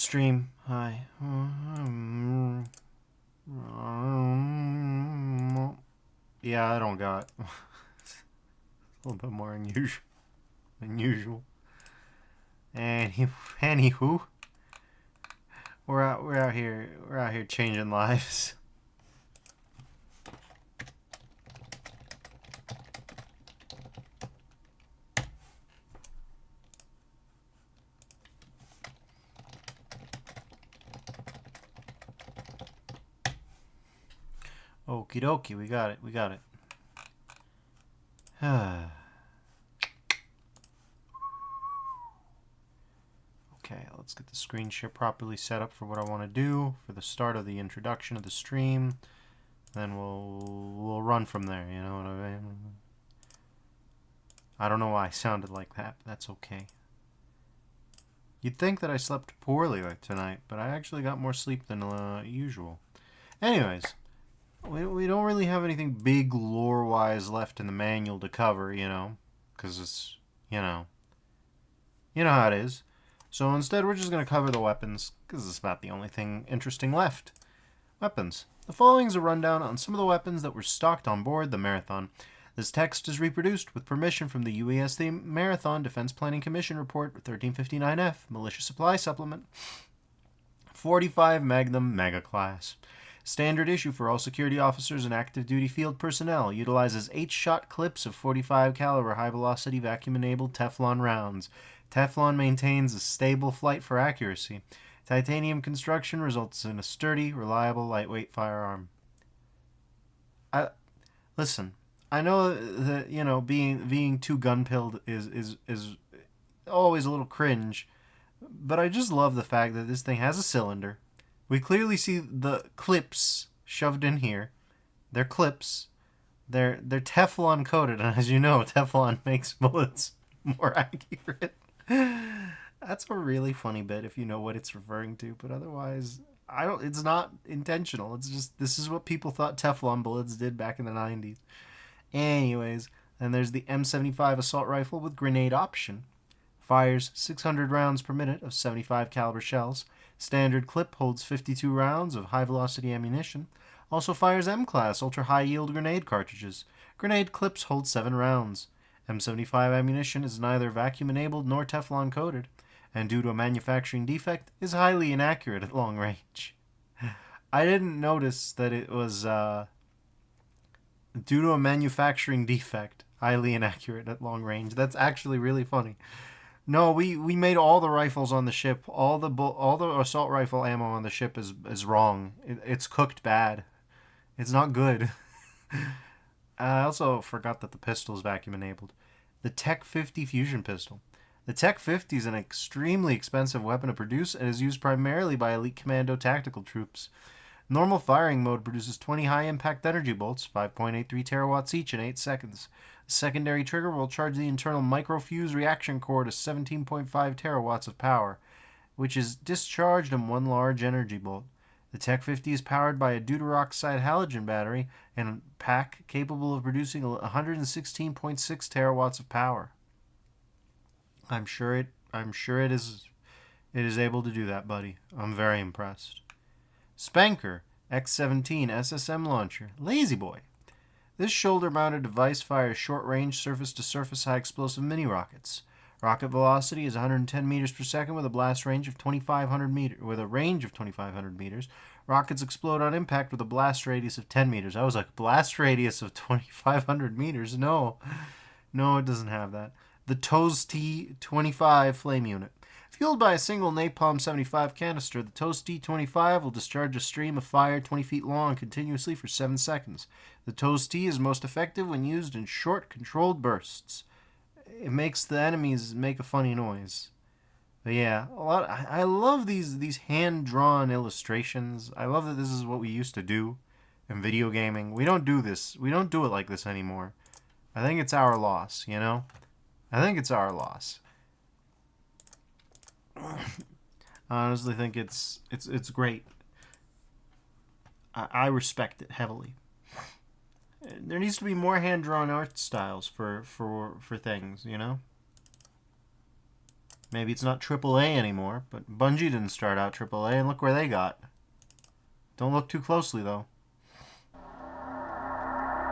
Stream. Hi. Yeah, I don't got a little bit more unusual. And anywho, we're out here changing lives. Okie dokie, we got it. Okay, let's get the screen share properly set up for what I want to do for the start of the introduction of the stream. Then we'll run from there, you know what I mean? I don't know why I sounded like that, but that's okay. You'd think that I slept poorly tonight, but I actually got more sleep than usual. Anyways, we don't really have anything big lore-wise left in the manual to cover, you know, because it's, you know how it is. So instead, we're just going to cover the weapons, because it's about the only thing interesting left. Weapons. The following is a rundown on some of the weapons that were stocked on board the Marathon. This text is reproduced with permission from the UESD Marathon Defense Planning Commission Report 1359F, Militia Supply Supplement. 45 Magnum Mega Class. Standard issue for all security officers and active duty field personnel. Utilizes 8-shot clips of 45 caliber high-velocity vacuum-enabled Teflon rounds. Teflon maintains a stable flight for accuracy. Titanium construction results in a sturdy, reliable, lightweight firearm. Listen, I know that, you know, being too gun-pilled is always a little cringe, but I just love the fact that this thing has a cylinder. We clearly see the clips shoved in here. They're clips. They're Teflon coated, and as you know, Teflon makes bullets more accurate. That's a really funny bit if you know what it's referring to, but otherwise, it's not intentional. It's just this is what people thought Teflon bullets did back in the 90s. Anyways, then there's the M75 assault rifle with grenade option. Fires 600 rounds per minute of 75 caliber shells. Standard clip holds 52 rounds of high velocity ammunition. Also fires M-class ultra high yield grenade cartridges. Grenade clips hold 7 rounds. M75 ammunition is neither vacuum enabled nor Teflon coated, and due to a manufacturing defect is highly inaccurate at long range. I didn't notice that it was due to a manufacturing defect, highly inaccurate at long range. That's actually really funny. No, we made all the rifles on the ship. All the assault rifle ammo on the ship is wrong. It's cooked bad. It's not good. I also forgot that the pistol is vacuum enabled. The Tech 50 fusion pistol. The Tech 50 is an extremely expensive weapon to produce and is used primarily by elite commando tactical troops. Normal firing mode produces 20 high impact energy bolts, 5.83 terawatts each in 8 seconds. The secondary trigger will charge the internal microfuse reaction core to 17.5 terawatts of power, which is discharged in one large energy bolt. The Tech 50 is powered by a deuteroxide halogen battery and a pack capable of producing 116.6 terawatts of power. I'm sure it is able to do that, buddy. I'm very impressed. Spanker X-17 SSM launcher. Lazy boy. This shoulder-mounted device fires short-range surface-to-surface high-explosive mini-rockets. Rocket velocity is 110 meters per second with a blast range of 2,500 meters. With a range of 2,500 meters, rockets explode on impact with a blast radius of 10 meters. I was like, blast radius of 2,500 meters? No, it doesn't have that. The TOS T-25 flame unit. Fueled by a single Napalm 75 canister, the TOS T-25 will discharge a stream of fire 20 feet long continuously for 7 seconds. The TOS T is most effective when used in short, controlled bursts. It makes the enemies make a funny noise. But yeah, I love these hand-drawn illustrations. I love that this is what we used to do in video gaming. We don't do this. We don't do it like this anymore. I think it's our loss, you know? I think it's our loss. I honestly think it's great. I respect it heavily. There needs to be more hand-drawn art styles for things, you know? Maybe it's not AAA anymore, but Bungie didn't start out AAA, and look where they got. Don't look too closely, though.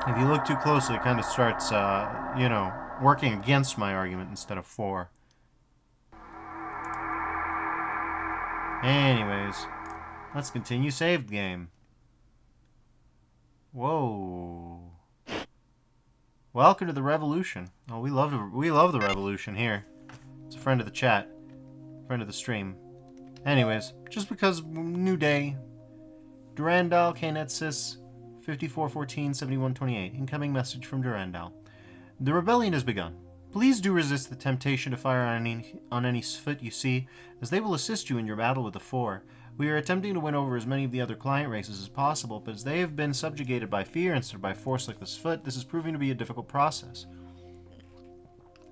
If you look too closely, it kind of starts, you know, working against my argument instead of for. Anyways, let's continue saved game. Whoa. Welcome to the revolution. Oh, we love the revolution here. It's a friend of the chat. Friend of the stream. Anyways, just because new day. Durandal, Knetsis, 5414-7128. Incoming message from Durandal. The rebellion has begun. Please do resist the temptation to fire on any Sphut you see, as they will assist you in your battle with the Four. We are attempting to win over as many of the other client races as possible, but as they have been subjugated by fear instead of by force like the Sphut, this is proving to be a difficult process.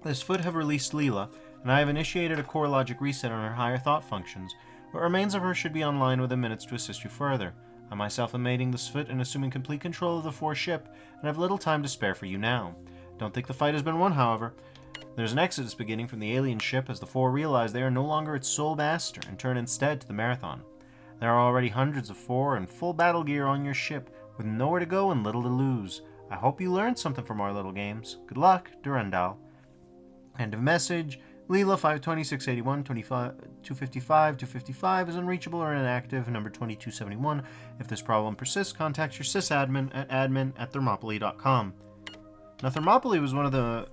The Sphut have released Leela, and I have initiated a core logic reset on her higher thought functions. What remains of her should be online within minutes to assist you further. I myself am aiding the Sphut and assuming complete control of the Four ship, and have little time to spare for you now. Don't think the fight has been won, however. There's an exodus beginning from the alien ship as the Four realize they are no longer its sole master and turn instead to the Marathon. There are already hundreds of Four in full battle gear on your ship, with nowhere to go and little to lose. I hope you learned something from our little games. Good luck, Durandal. End of message. Leela 52681 255 255 is unreachable or inactive. Number 2271. If this problem persists, contact your sysadmin at admin@thermopylae.com. Now, Thermopylae was one of the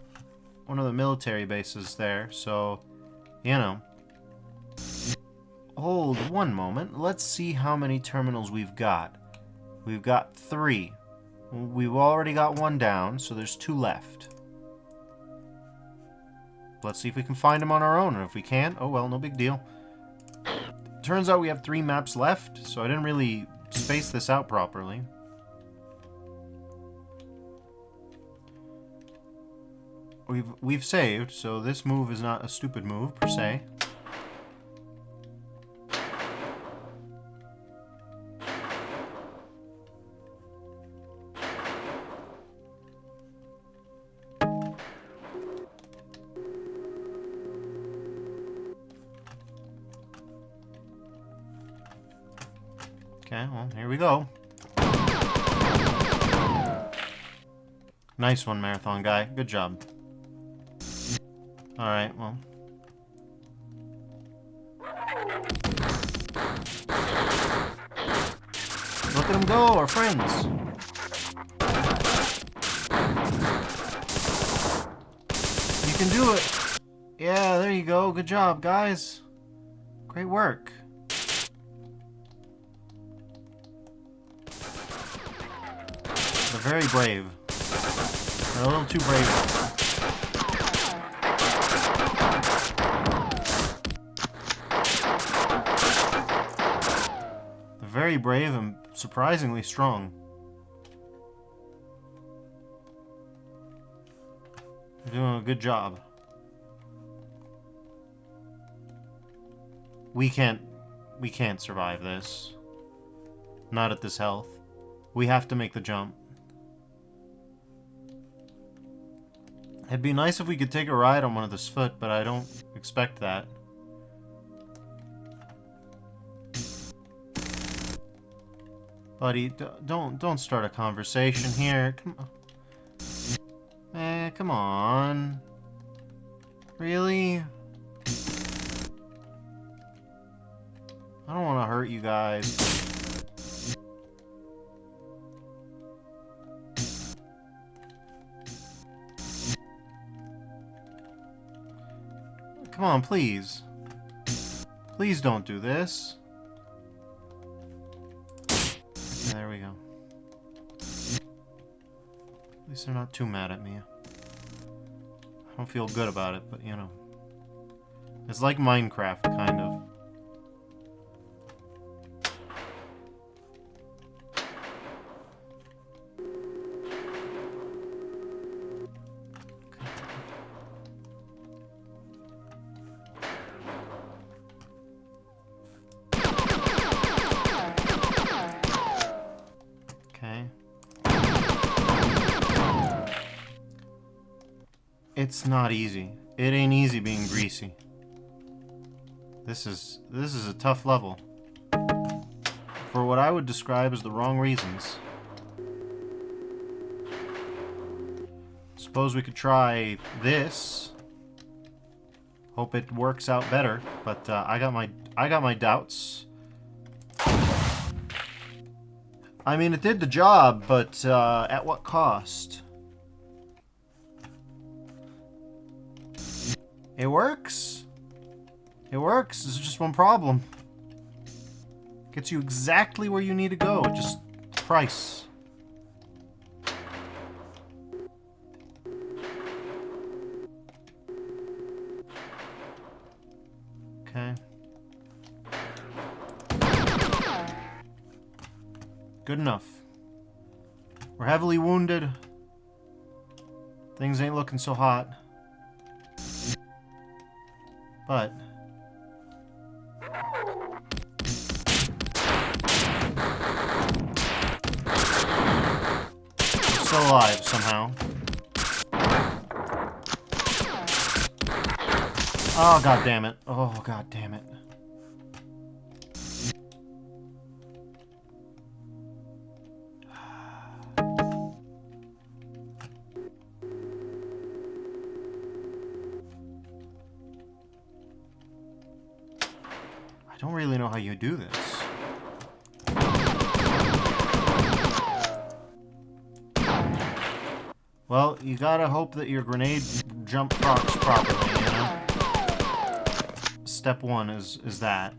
military bases there, so, you know. Hold one moment. Let's see how many terminals we've got. We've got 3. We've already got 1 down, so there's 2 left. Let's see if we can find them on our own, and if we can't, oh well, no big deal. Turns out we have 3 maps left, so I didn't really space this out properly. We've saved, so this move is not a stupid move, per se. Okay, well, here we go. Nice one, Marathon guy. Good job. Alright, well. Look at them go, our friends. You can do it. Yeah, there you go. Good job, guys. Great work. They're very brave. They're a little too brave. Very brave and surprisingly strong. You're doing a good job. We can't survive this. Not at this health. We have to make the jump. It'd be nice if we could take a ride on one of the Sphut, but I don't expect that. Buddy, don't start a conversation here. Come on. Come on. Really? I don't want to hurt you guys. Come on, please. Please don't do this. There we go. At least they're not too mad at me. I don't feel good about it, but you know. It's like Minecraft, kind of. It's not easy. It ain't easy being greasy. This is a tough level. For what I would describe as the wrong reasons. Suppose we could try this. Hope it works out better, but I got my doubts. I mean, it did the job, but at what cost? It works. It works. There's just one problem. Gets you exactly where you need to go. Just price. Okay. Good enough. We're heavily wounded. Things ain't looking so hot. But we're still alive somehow. Oh, god damn it. Oh, god damn it. I don't really know how you do this. Well, you gotta hope that your grenade jump procs properly, you know? Step 1 is that.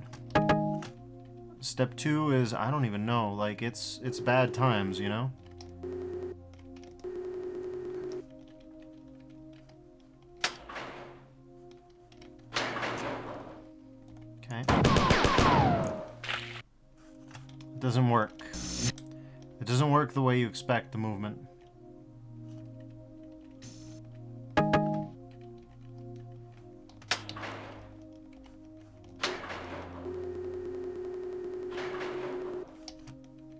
Step 2 is, I don't even know, like, it's bad times, you know? Okay. It doesn't work. It doesn't work the way you expect the movement.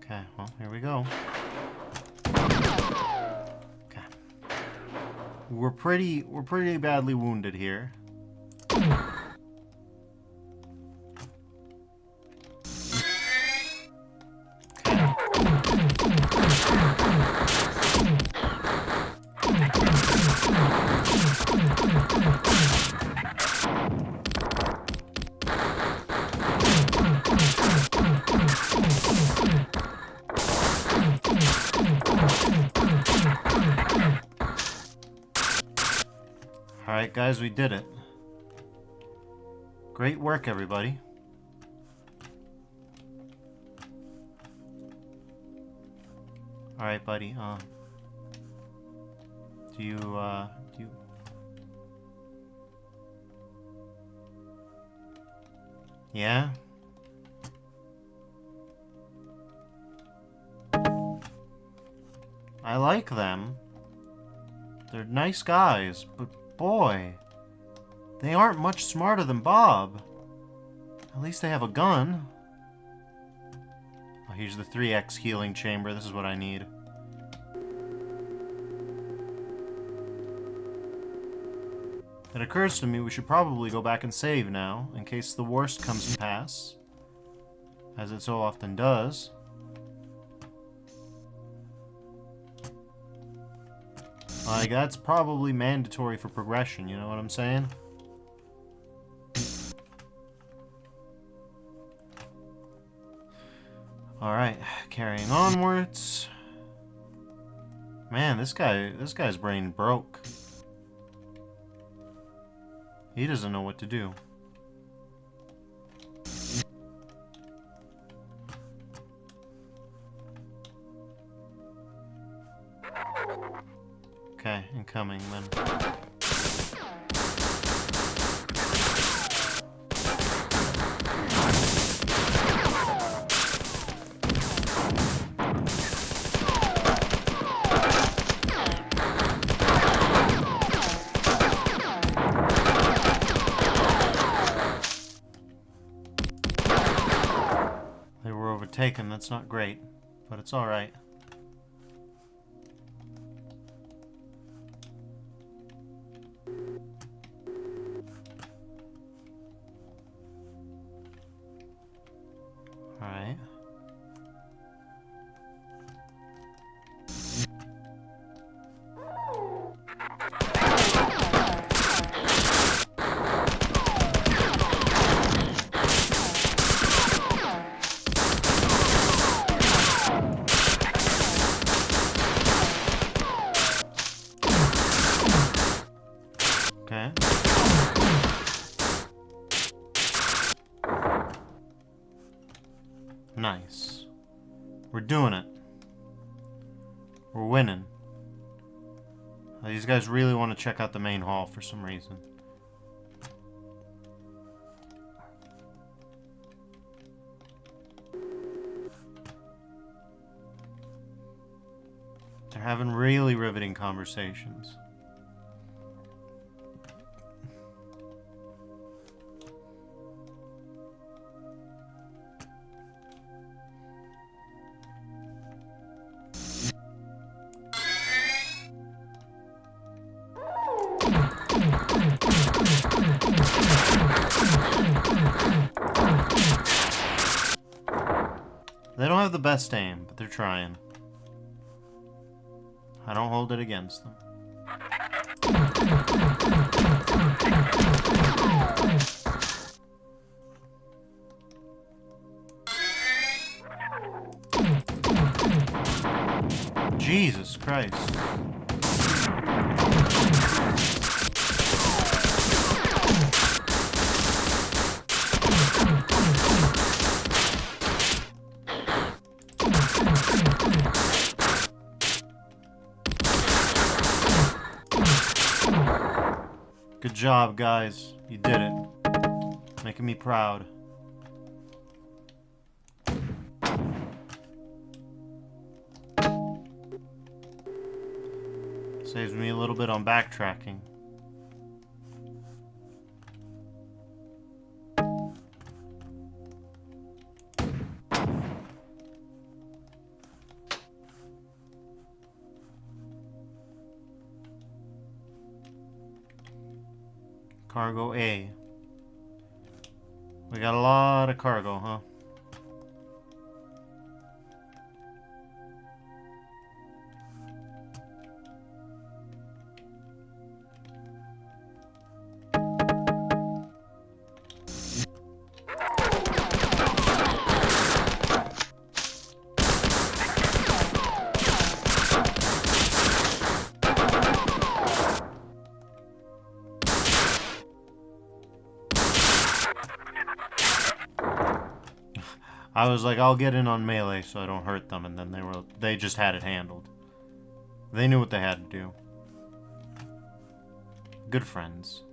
Okay, well, here we go. Okay. We're pretty badly wounded here. Alright, guys, we did it. Great work, everybody. Alright, buddy, do you... Yeah? I like them. They're nice guys, but boy, they aren't much smarter than Bob. At least they have a gun. Oh, here's the 3x healing chamber. This is what I need. It occurs to me we should probably go back and save now, in case the worst comes to pass. As it so often does. Like, that's probably mandatory for progression, you know what I'm saying? Alright, carrying onwards. Man, this guy's brain broke. He doesn't know what to do. Okay, incoming then. They were overtaken, that's not great, but it's alright. Alright. Okay. Nice. We're doing it. We're winning. These guys really want to check out the main hall for some reason. They're having really riveting conversations. They don't have the best aim, but they're trying. I don't hold it against them. Jesus Christ. Good job, guys. You did it. Making me proud. Saves me a little bit on backtracking. Cargo A. We got a lot of cargo, huh? I was like, I'll get in on melee so I don't hurt them, and then they just had it handled. They knew what they had to do. Good friends.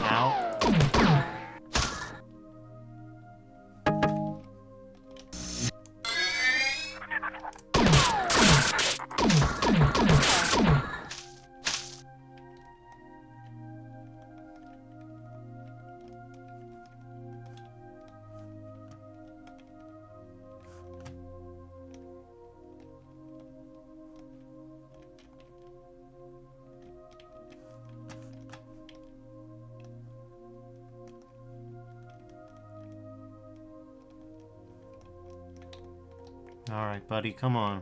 Ow. Alright, buddy, come on.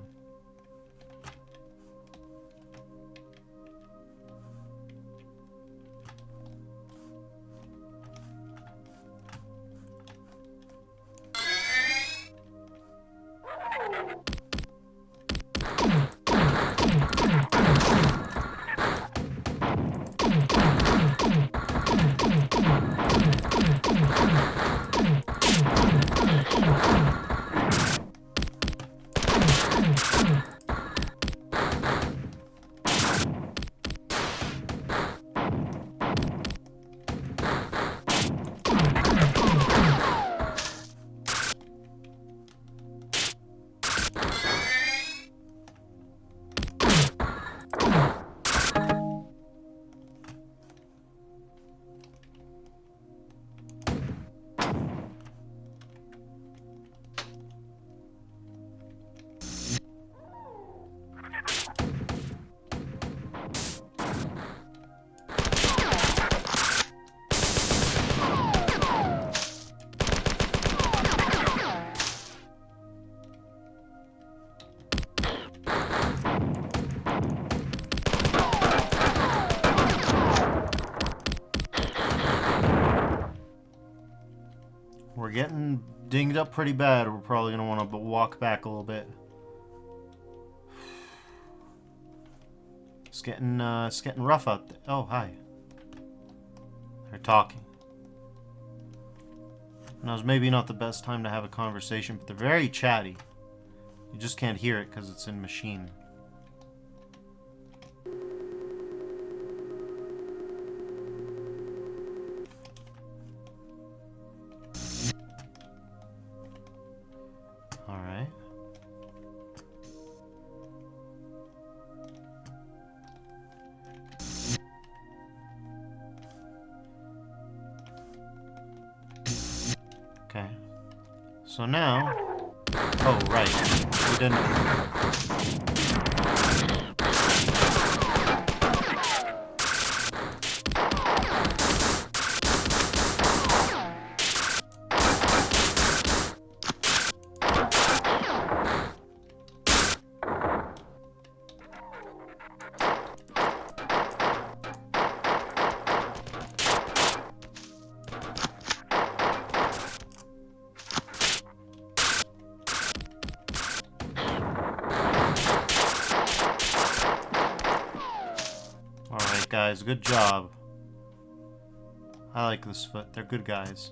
dinged up pretty bad. We're probably gonna want to walk back a little bit. It's getting rough out there. Oh, hi. They're talking. Now, it's maybe not the best time to have a conversation, but they're very chatty. You just can't hear it because it's in machine. Alright. Okay. So now... Oh, right. We didn't... Alright, guys. Good job. I like this foot. They're good guys.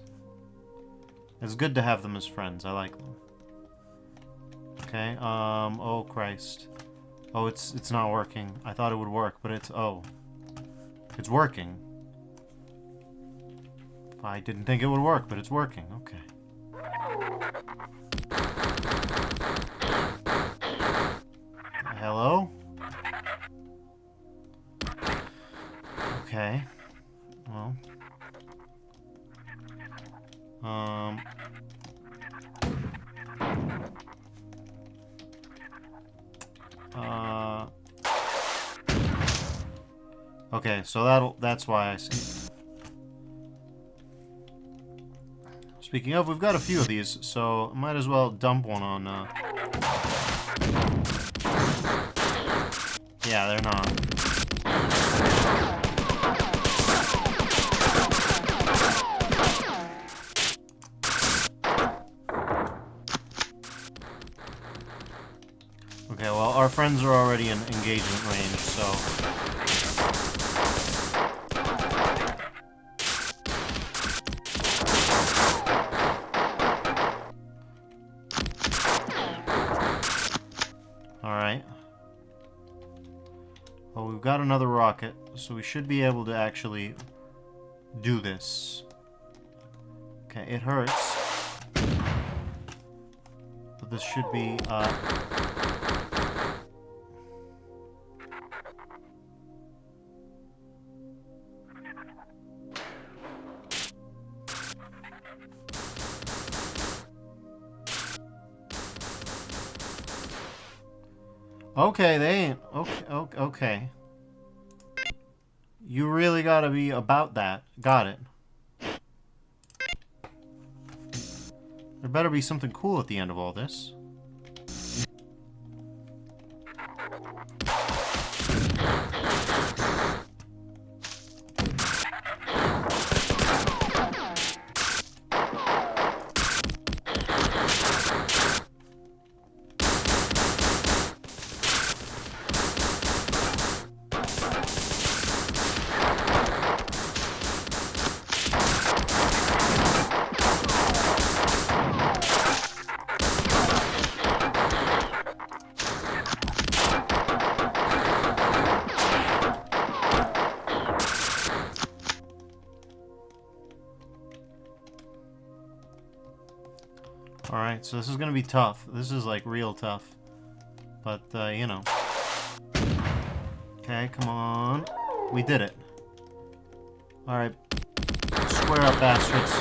It's good to have them as friends. I like them. Okay, oh Christ. Oh, it's not working. I thought it would work, but it's working. I didn't think it would work, but it's working. Okay. Hello? Okay. Well. Okay, so that's why I see. Speaking of, we've got a few of these, so I might as well dump one on, Yeah, they're not. Okay, well, our friends are already in engagement range, so... Alright. Well, we've got another rocket, so we should be able to actually do this. Okay, it hurts. But this should be, Okay, they ain't... Okay. You really gotta be about that. Got it. There better be something cool at the end of all this. Alright, so this is gonna be tough. This is like real tough. But, you know. Okay, come on. We did it. Alright. Square up, bastards.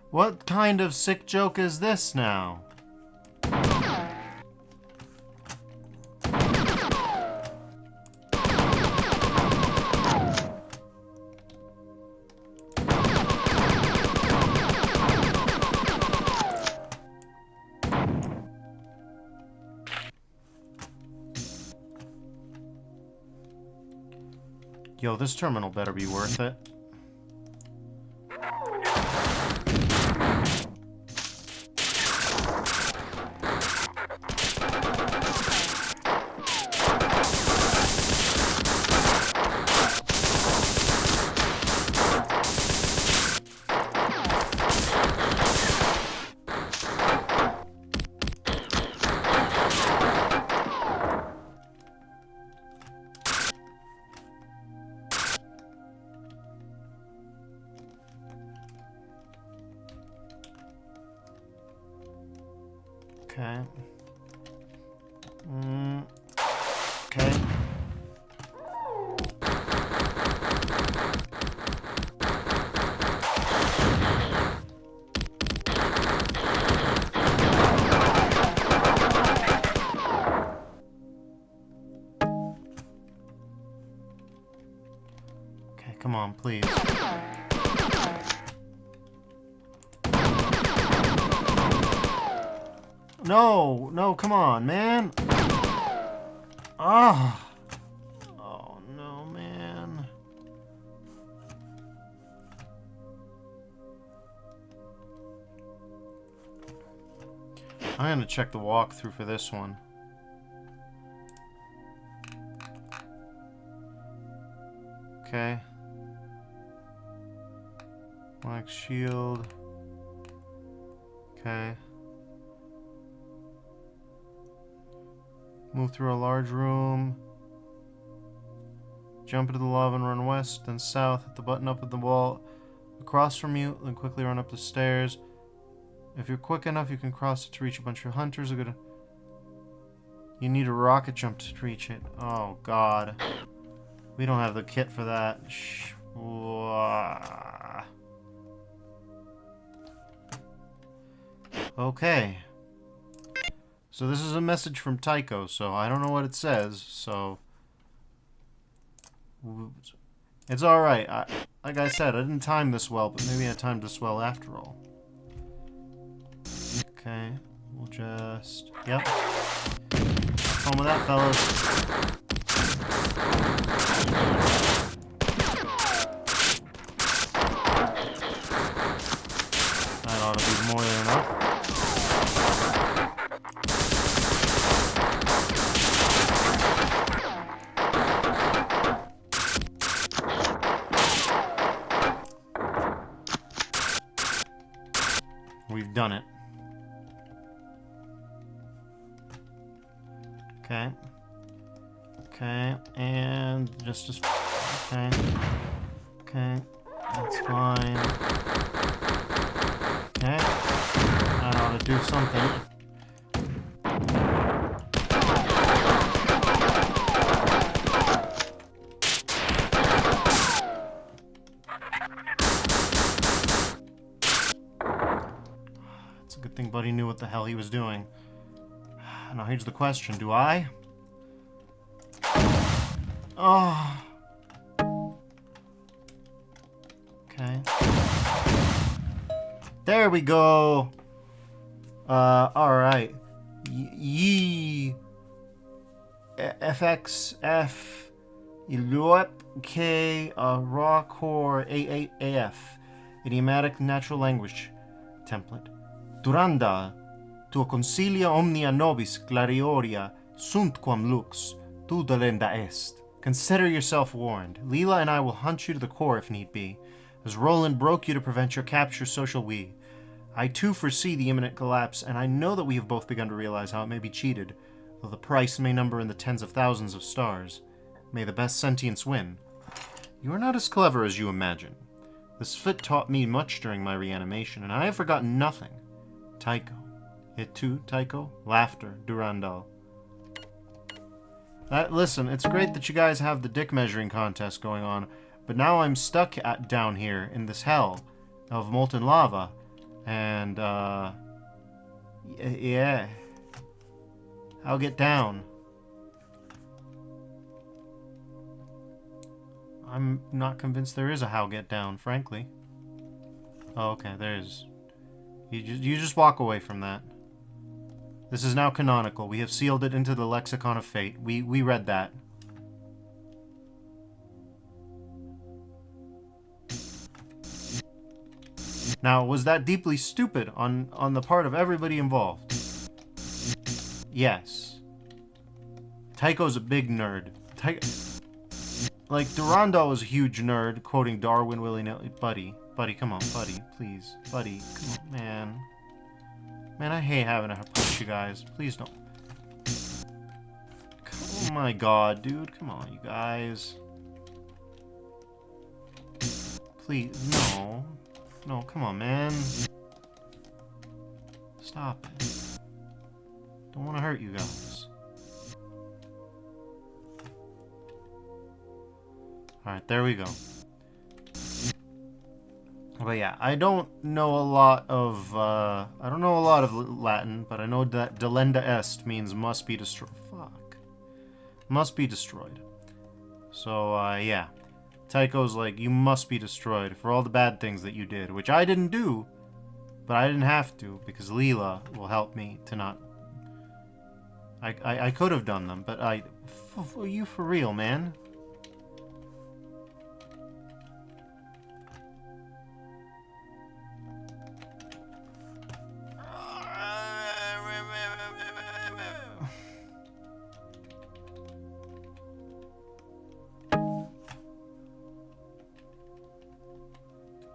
What kind of sick joke is this now? Yo, this terminal better be worth it. Okay. Okay. Okay, come on, please. No, no, come on, man. Ah. Oh, no, man. I'm gonna check the walkthrough for this one. Okay. Black shield. Okay. Move through a large room. Jump into the lava and run west, then south. Hit the button up at the wall across from you, then quickly run up the stairs. If you're quick enough, you can cross it to reach a bunch of hunters. You need a rocket jump to reach it. Oh, God. We don't have the kit for that. Okay. So this is a message from Tycho, so I don't know what it says, so... It's alright. Like I said, I didn't time this well, but maybe I timed this well after all. Okay. We'll just... Yep. On with that, fellas. That ought to be more than enough. We've done it. Okay. Okay, and just as... Okay. Okay, that's fine. Okay. That ought to do something. It's a good thing Buddy knew what the hell he was doing. Now here's the question, do I? Oh. Okay. There we go. Alright. Ye FXF Iluep K Raw Core A8AF Idiomatic Natural Language Template. Duranda tua consilia omnia nobis clarioria sunt quam lux, tu dolenda est. Consider yourself warned. Leela and I will hunt you to the core if need be, as Roland broke you to prevent your capture, so shall we. I too foresee the imminent collapse, and I know that we have both begun to realize how it may be cheated, though the price may number in the tens of thousands of stars. May the best sentience win. You are not as clever as you imagine. This fit taught me much during my reanimation, and I have forgotten nothing. Tycho. It too, Tycho? Laughter, Durandal. Listen, it's great that you guys have the dick measuring contest going on, but now I'm stuck down here in this hell of molten lava, and, yeah. I'll get down. I'm not convinced there is a how get down, frankly. Oh, okay, there is. You just walk away from that. This is now canonical. We have sealed it into the lexicon of fate. We read that. Now, was that deeply stupid on the part of everybody involved? Yes. Tycho's a big nerd. Like, Durandal was a huge nerd, quoting Darwin willy-nilly. Buddy, come on, buddy, please. Buddy, come on, man. Man, I hate having to push you guys. Please don't. Oh my god, dude. Come on, you guys. Please, no. No, come on, man. Stop it. Don't want to hurt you guys. Alright, there we go. But yeah, I don't know a lot of, Latin, but I know that delenda est means must be destroyed. Fuck. Must be destroyed. So, yeah. Tycho's like, you must be destroyed for all the bad things that you did, which I didn't do, but I didn't have to, because Leela will help me to not... I could have done them, but are you for real, man?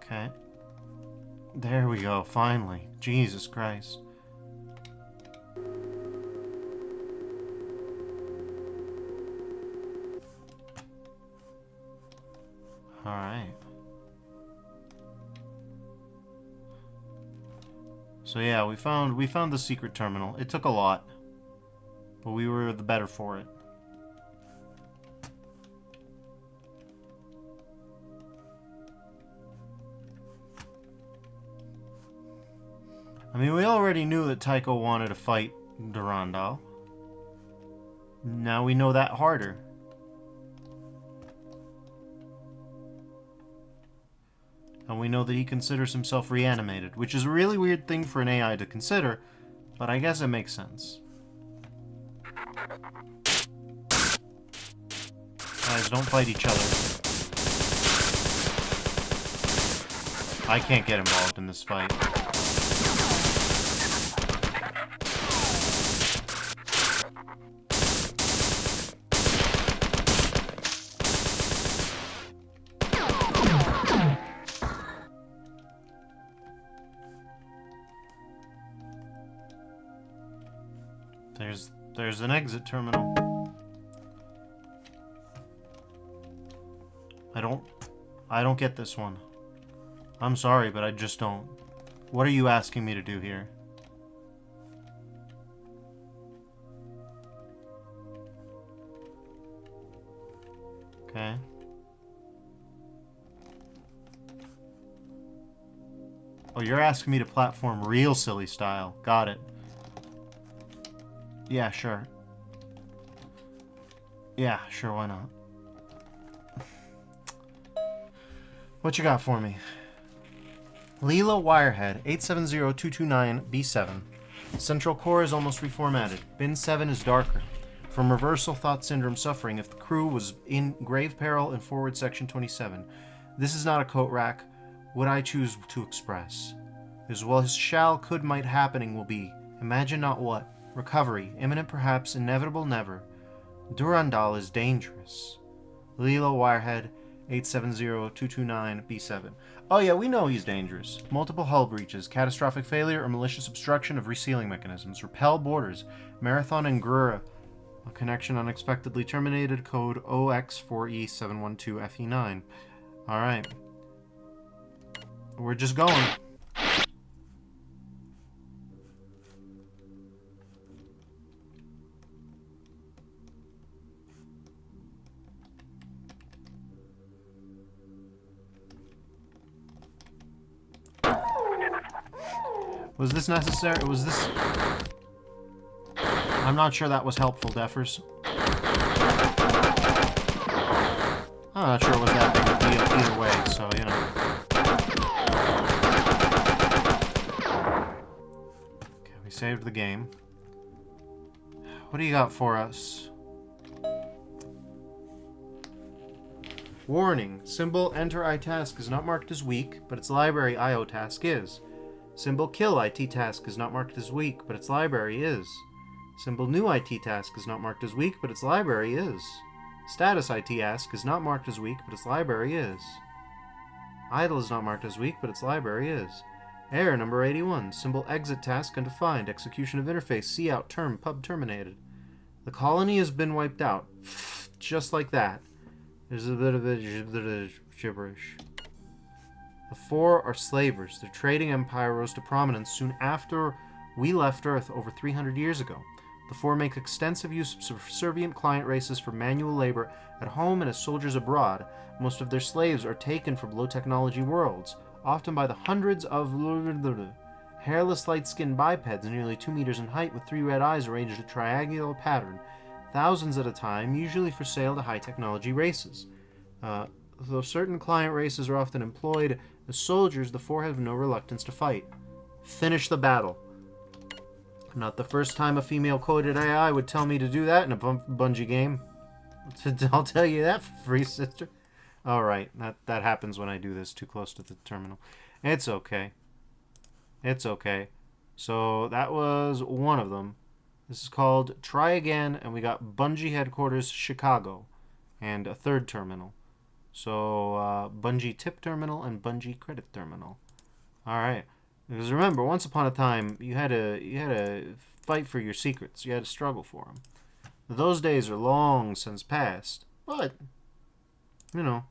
Okay. There we go, finally. Jesus Christ. Alright. So yeah, we found the secret terminal. It took a lot, but we were the better for it. I mean, we already knew that Tycho wanted to fight Durandal. Now we know that harder. And we know that he considers himself reanimated, which is a really weird thing for an AI to consider, but I guess it makes sense. Guys, don't fight each other. I can't get involved in this fight. There's an exit terminal. I don't get this one. I'm sorry, but I just don't. What are you asking me to do here? Okay. Oh, you're asking me to platform real silly style. Got it. Yeah, sure. Yeah, sure, why not? What you got for me? Leela Wirehead, 870229B7. Central core is almost reformatted. Bin 7 is darker. From reversal thought syndrome suffering if the crew was in grave peril in forward section 27. This is not a coat rack. What I choose to express is well his shall could might happening will be. Imagine not what. Recovery, imminent perhaps, inevitable never. Durandal is dangerous. Leela Wirehead, 870229B7. Oh yeah, we know he's dangerous. Multiple hull breaches, catastrophic failure or malicious obstruction of resealing mechanisms, repel borders, Marathon and Grura. A connection unexpectedly terminated, code OX4E712FE9. Alright. We're just going. Was this necessary? Was this... I'm not sure that was helpful, Defers. I'm not sure it was that big a deal either way, so, you know. Okay, we saved the game. What do you got for us? Warning. Symbol enter I task is not marked as weak, but its library IO task is. Symbol kill IT task is not marked as weak, but its library is. Symbol new IT task is not marked as weak, but its library is. Status IT ask is not marked as weak, but its library is. Idle is not marked as weak, but its library is. Error number 81. Symbol exit task undefined. Execution of interface. See out term pub terminated. The colony has been wiped out. Just like that. There's a bit of gibberish. The four are slavers. Their trading empire rose to prominence soon after we left Earth over 300 years ago. The four make extensive use of subservient client races for manual labor at home and as soldiers abroad. Most of their slaves are taken from low-technology worlds, often by the hundreds of hairless, light-skinned bipeds nearly 2 meters in height with 3 red eyes arranged in a triangular pattern, thousands at a time, usually for sale to high-technology races. Though certain client races are often employed as soldiers, the four have no reluctance to fight. Finish the battle. Not the first time a female-coded AI would tell me to do that in a Bungie game. I'll tell you that for free, sister. Alright, that happens when I do this too close to the terminal. It's okay. It's okay. So that was one of them. This is called Try Again, and we got Bungie Headquarters Chicago and a third terminal. So Bungie Tip Terminal and Bungie Credit Terminal. Alright. Because remember, once upon a time, you had to fight for your secrets. You had to struggle for them. Those days are long since past. But, you know,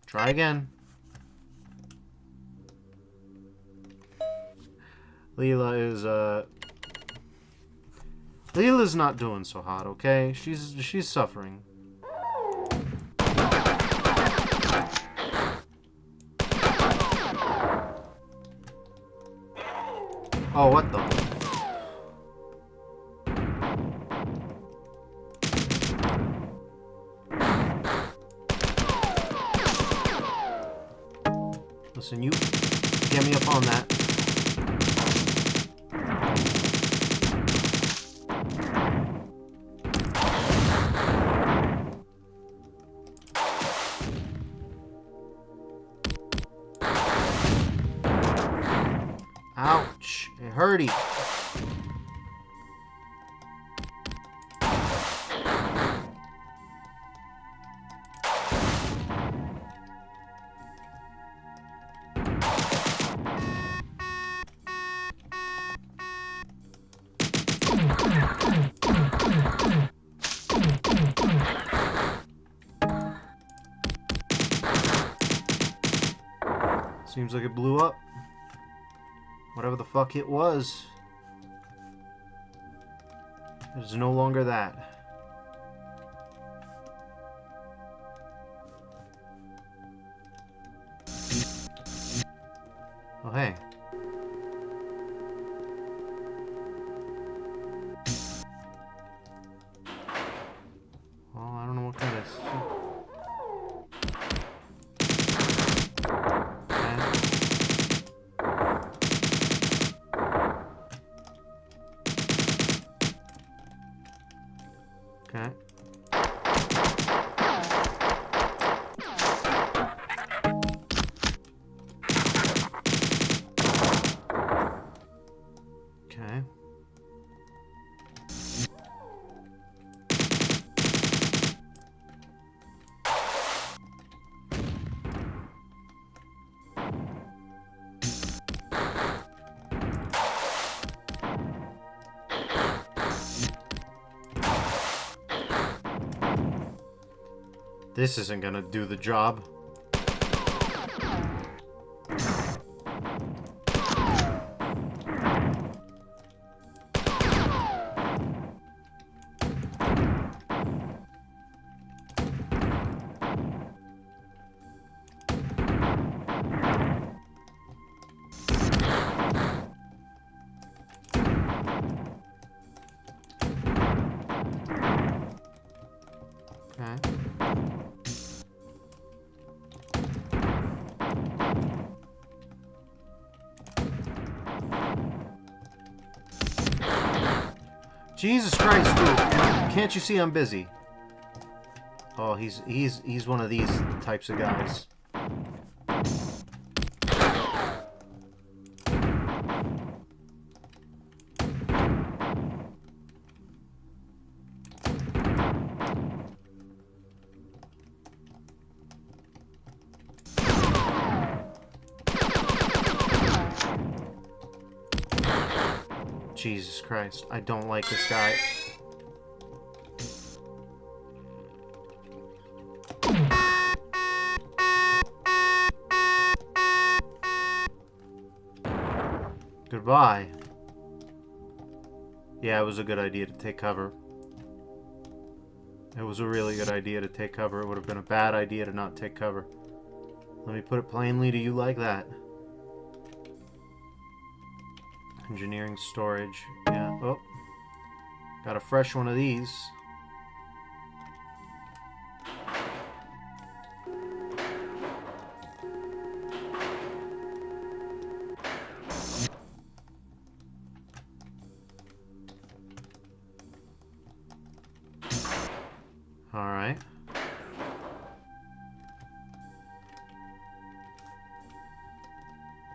try again. Leela's not doing so hot, okay? She's suffering. Oh, what the? Listen, you get me up on that. Ouch, it hurty. Seems like it blew up. Whatever the fuck it was. It is no longer that. Oh, hey. Well, I don't know what kind of... Okay. Okay. This isn't gonna do the job. Okay. Jesus Christ, dude. Can't you see I'm busy? Oh, he's one of these types of guys. Jesus Christ, I don't like this guy. Goodbye. Yeah, it was a good idea to take cover. It was a really good idea to take cover. It would have been a bad idea to not take cover. Let me put it plainly to you like that. Engineering storage. Yeah. Oh. Got a fresh one of these. Alright.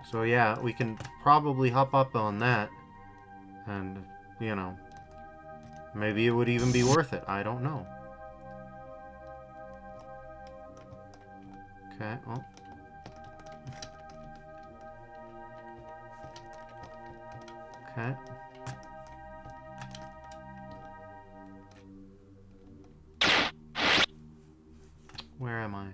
So yeah, we can probably hop up on that. And, you know, maybe it would even be worth it. I don't know. Okay, well. Okay. Where am I?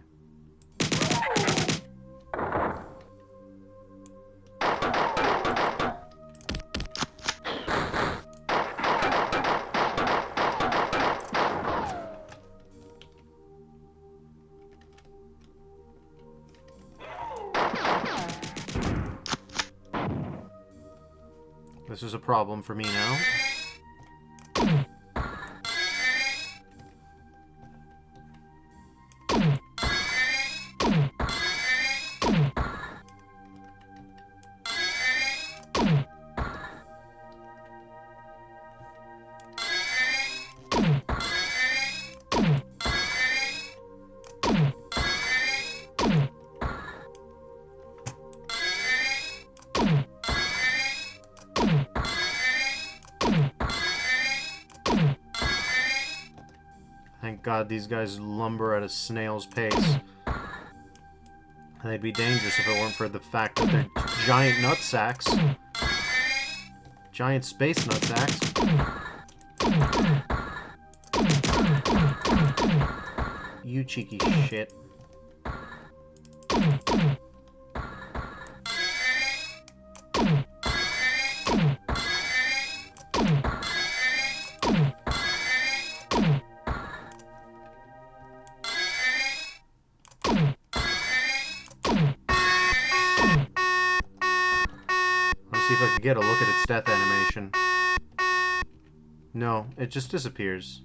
This is a problem for me now. Thank God these guys lumber at a snail's pace. They'd be dangerous if it weren't for the fact that they're giant nutsacks. Giant space nutsacks. You cheeky shit. See if I can get a look at its death animation. No, it just disappears.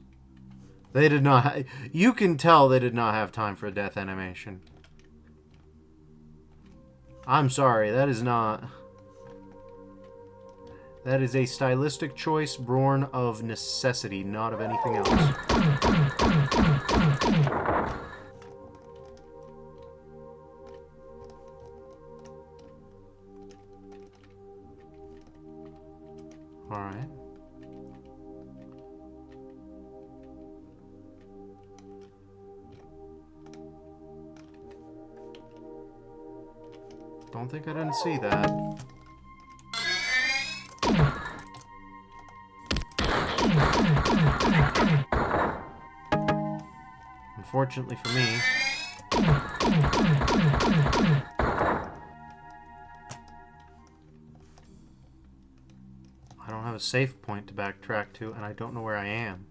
They did not... You can tell they did not have time for a death animation. I'm sorry, that is not... That is a stylistic choice born of necessity, not of anything else. Alright. Don't think I didn't see that. Unfortunately for me. I don't have a safe point to backtrack to, and I don't know where I am.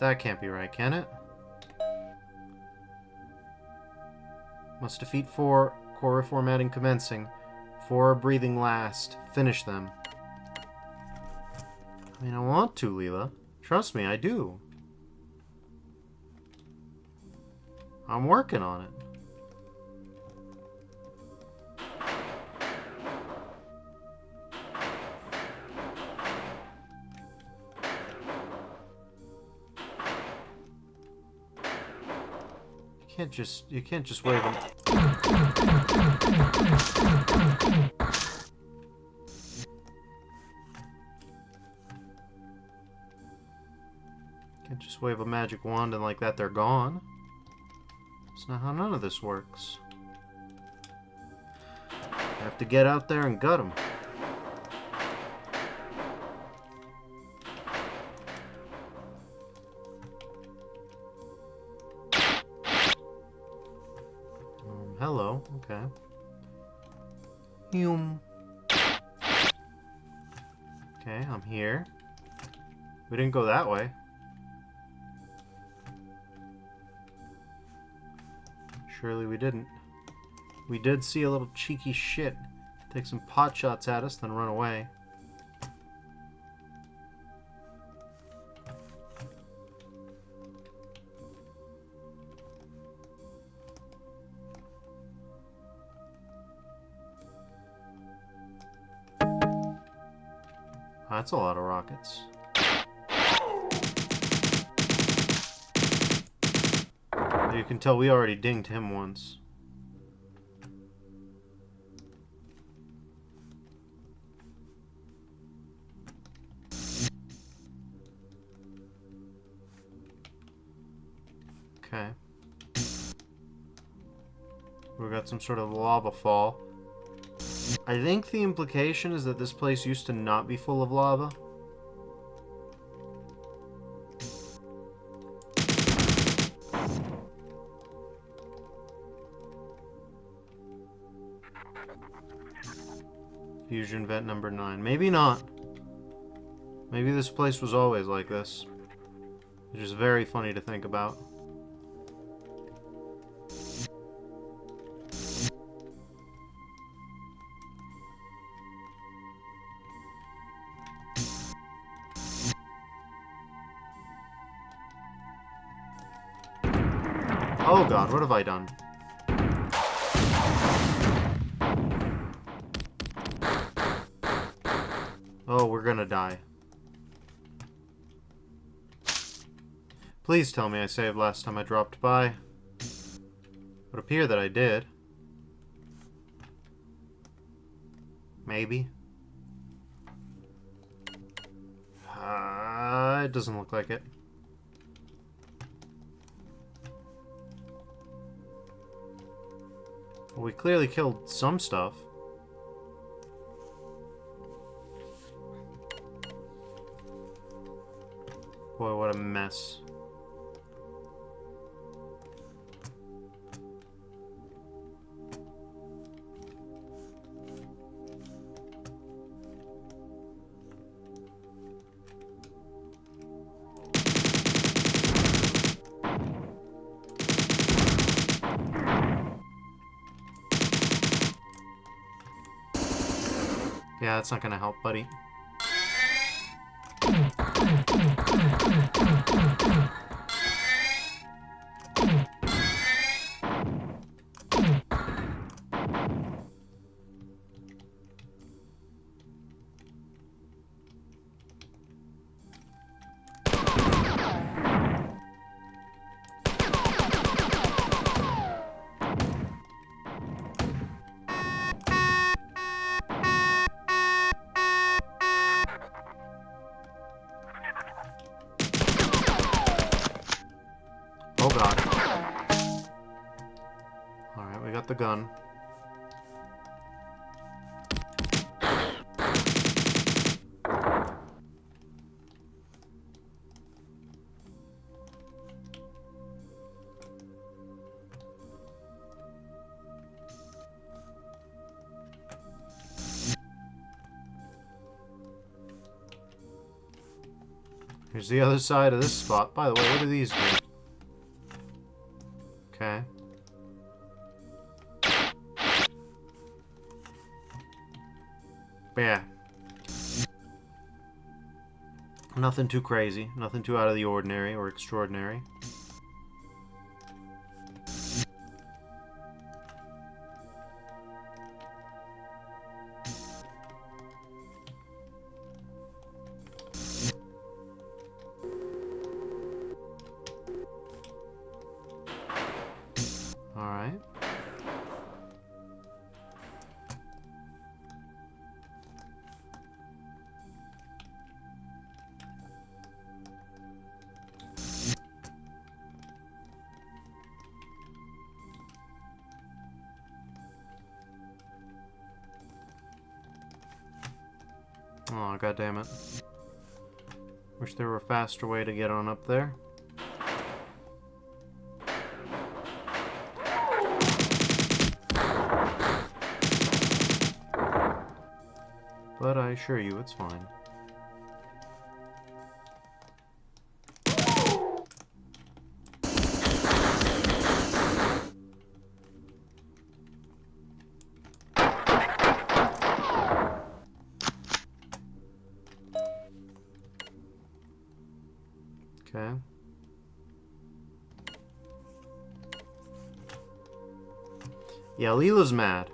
That can't be right, can it? Must defeat 4. Core reformatting commencing. 4 breathing last. Finish them. I mean, I want to, Leela. Trust me, I do. I'm working on it. You can't just wave them. Can't just wave a magic wand and like that they're gone. That's not how none of this works. You have to get out there and gut them. Hello, okay. Okay, I'm here. We didn't go that way. Surely we didn't. We did see a little cheeky shit take some pot shots at us, then run away. That's a lot of rockets. You can tell we already dinged him once. Okay. We got some sort of lava fall. I think the implication is that this place used to not be full of lava. Fusion vent number 9. Maybe not. Maybe this place was always like this. Which is very funny to think about. Oh god, what have I done? Oh, we're gonna die. Please tell me I saved last time I dropped by. It would appear that I did. Maybe. It doesn't look like it. Well, we clearly killed some stuff. Boy, what a mess. Yeah, that's not gonna help, buddy. Oh god. Alright, we got the gun. Here's the other side of this spot. By the way, what do these do? Okay. Yeah. Nothing too crazy. Nothing too out of the ordinary or extraordinary. Oh, god damn it. Wish there were a faster way to get on up there. But I assure you, it's fine. Okay. Yeah, Leela's mad.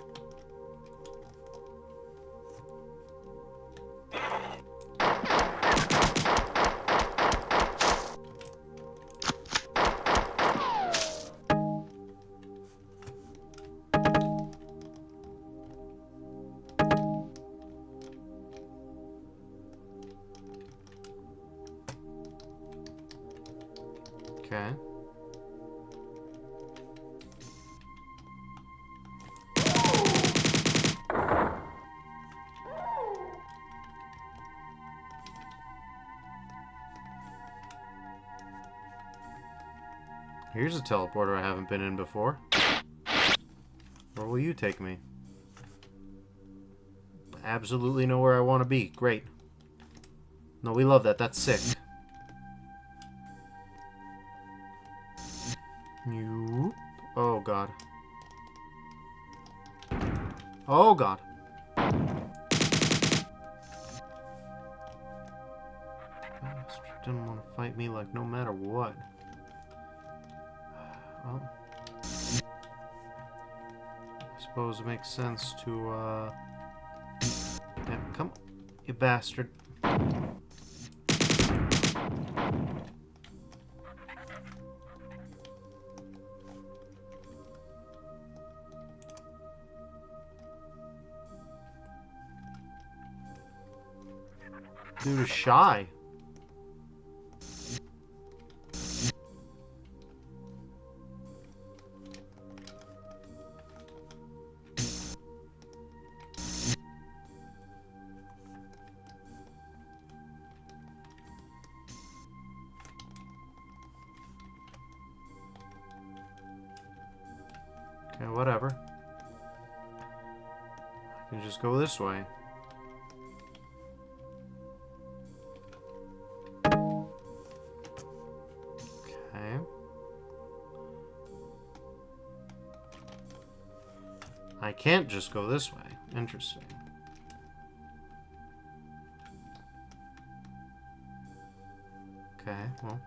Okay. Here's a teleporter I haven't been in before. Where will you take me? Absolutely know where I want to be. Great. No, we love that. That's sick. You. Oh, God. Oh, God. Bastard didn't want to fight me, like, no matter what. Well, I suppose it makes sense to, yeah, come on, you bastard. Dude is shy. Okay, whatever. I can just go this way. Okay. I can't just go this way. Interesting. Okay, well.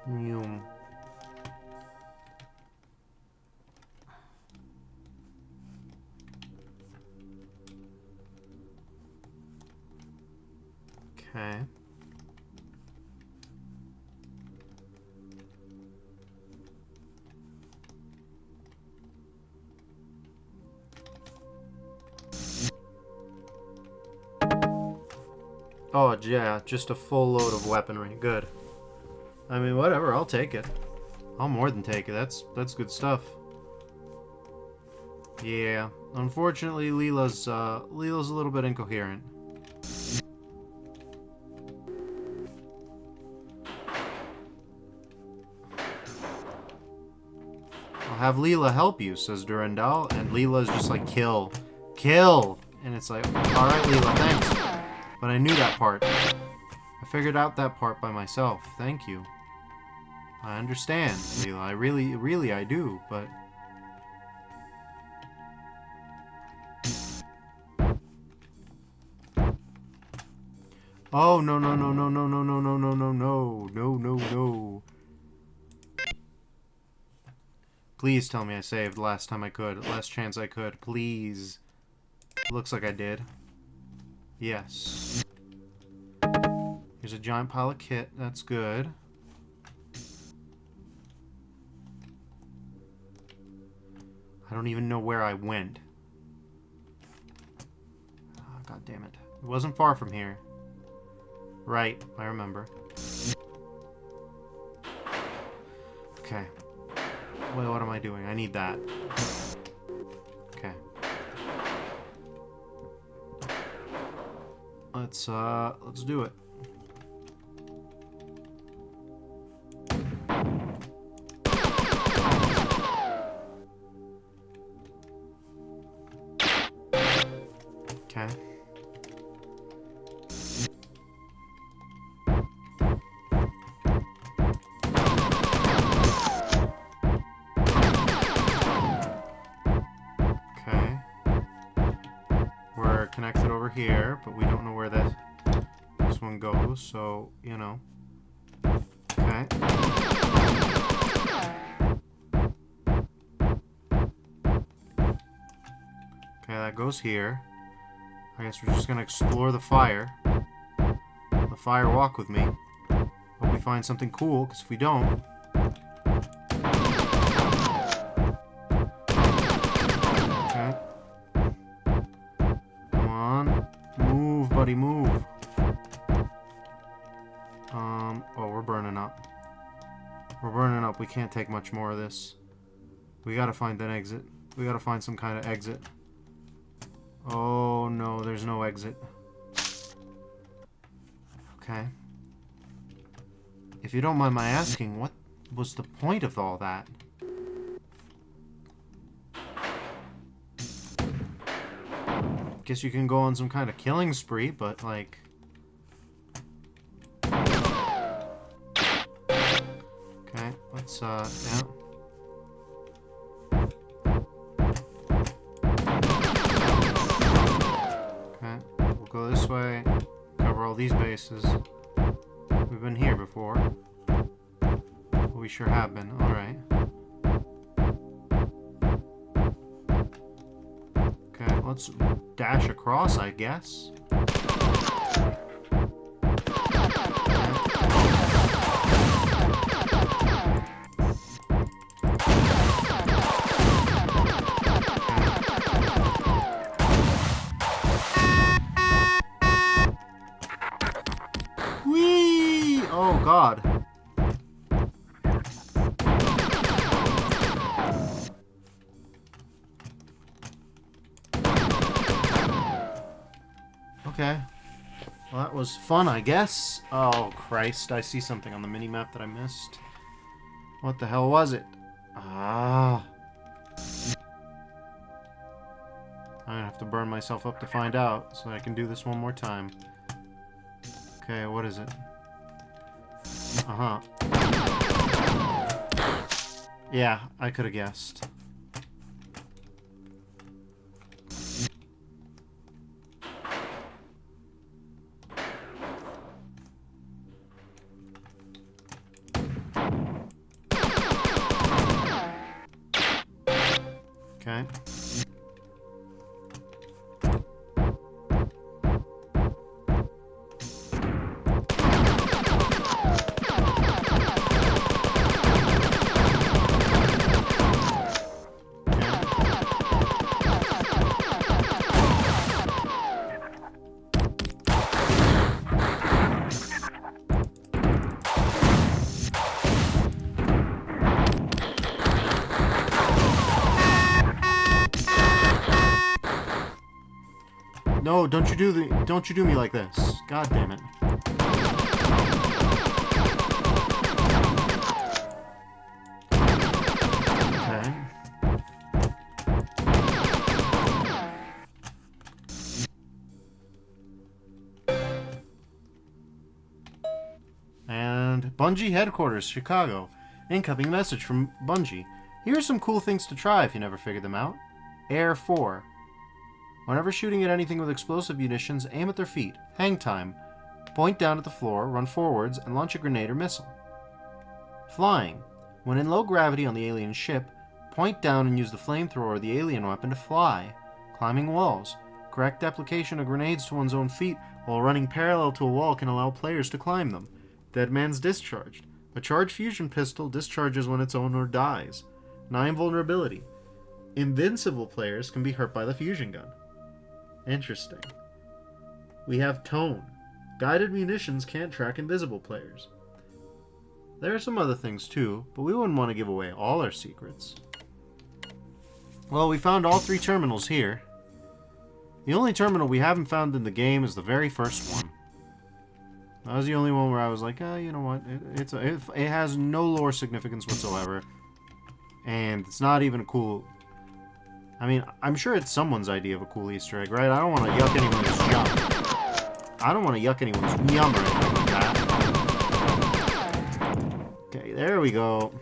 Yum. Okay. Oh, yeah, just a full load of weaponry. Good. I mean, whatever, I'll take it. I'll more than take it. That's good stuff. Yeah. Unfortunately, Leela's a little bit incoherent. I'll have Leela help you, says Durandal, and Leela's just like, kill. Kill! And it's like, alright, Leela, thanks. But I knew that part. I figured out that part by myself. Thank you. I understand, Leela. I really, I do, but... Oh, no, no, no, no, no, no, no, no, no, no, no, no, no, no. Please tell me I saved last time I could. Last chance I could. Please. Looks like I did. Yes. Here's a giant pile of kit. That's good. I don't even know where I went. Oh, God damn it. It wasn't far from here. Right, I remember. Okay. Wait, what am I doing? I need that. Okay. Let's do it. Okay. Okay. We're connected over here, but we don't know where this one goes, so, you know. Okay. Okay, that goes here. I guess we're just gonna explore the fire. The fire walk with me. Hope we find something cool, because if we don't... Okay. Come on. Move, buddy, move. Oh, we're burning up. We're burning up. We can't take much more of this. We gotta find an exit. We gotta find some kind of exit. Oh, no, there's no exit. Okay. If you don't mind my asking, what was the point of all that? Guess you can go on some kind of killing spree, but, like... Okay, let's, yeah. Okay, we'll go this way, cover all these bases. We've been here before. We sure have been, alright. Okay, let's dash across, I guess. Whee! Oh, God. Okay. Well, that was fun, I guess. Oh, Christ. I see something on the mini-map that I missed. What the hell was it? Ah. I'm gonna have to burn myself up to find out, so I can do this one more time. Okay, what is it? Uh-huh. Yeah, I could have guessed. Okay. No, don't you do me like this. God damn it. Okay. And Bungie headquarters, Chicago. Incoming message from Bungie. Here's some cool things to try if you never figured them out. Air 4. Whenever shooting at anything with explosive munitions, aim at their feet. Hang time. Point down at the floor, run forwards, and launch a grenade or missile. Flying. When in low gravity on the alien ship, point down and use the flamethrower or the alien weapon to fly. Climbing walls. Correct application of grenades to one's own feet while running parallel to a wall can allow players to climb them. Dead man's discharged. A charged fusion pistol discharges when its owner dies. 9 vulnerability. Invincible players can be hurt by the fusion gun. Interesting. We have tone. Guided munitions can't track invisible players. There are some other things too, but we wouldn't want to give away all our secrets. Well, we found all 3 terminals here. The only terminal we haven't found in the game is the very first one. That was the only one where I was like, you know what? It has no lore significance whatsoever. And it's not even a cool... I mean, I'm sure it's someone's idea of a cool Easter egg, right? I don't want to yuck anyone's yum. I don't want to yuck anyone's yum or anything like that. Okay, there we go.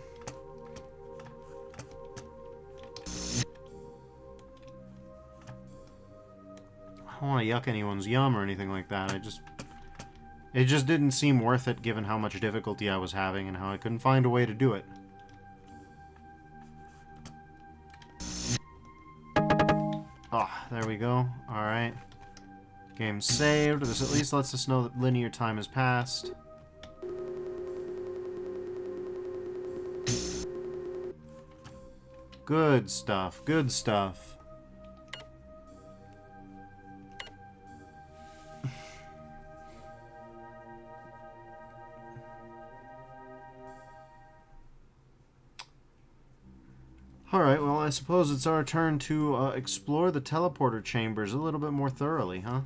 I don't want to yuck anyone's yum or anything like that. It just didn't seem worth it given how much difficulty I was having and how I couldn't find a way to do it. Ah, there we go. Alright. Game saved. This at least lets us know that linear time has passed. Good stuff. Good stuff. Alright, well, I suppose it's our turn to explore the teleporter chambers a little bit more thoroughly, huh?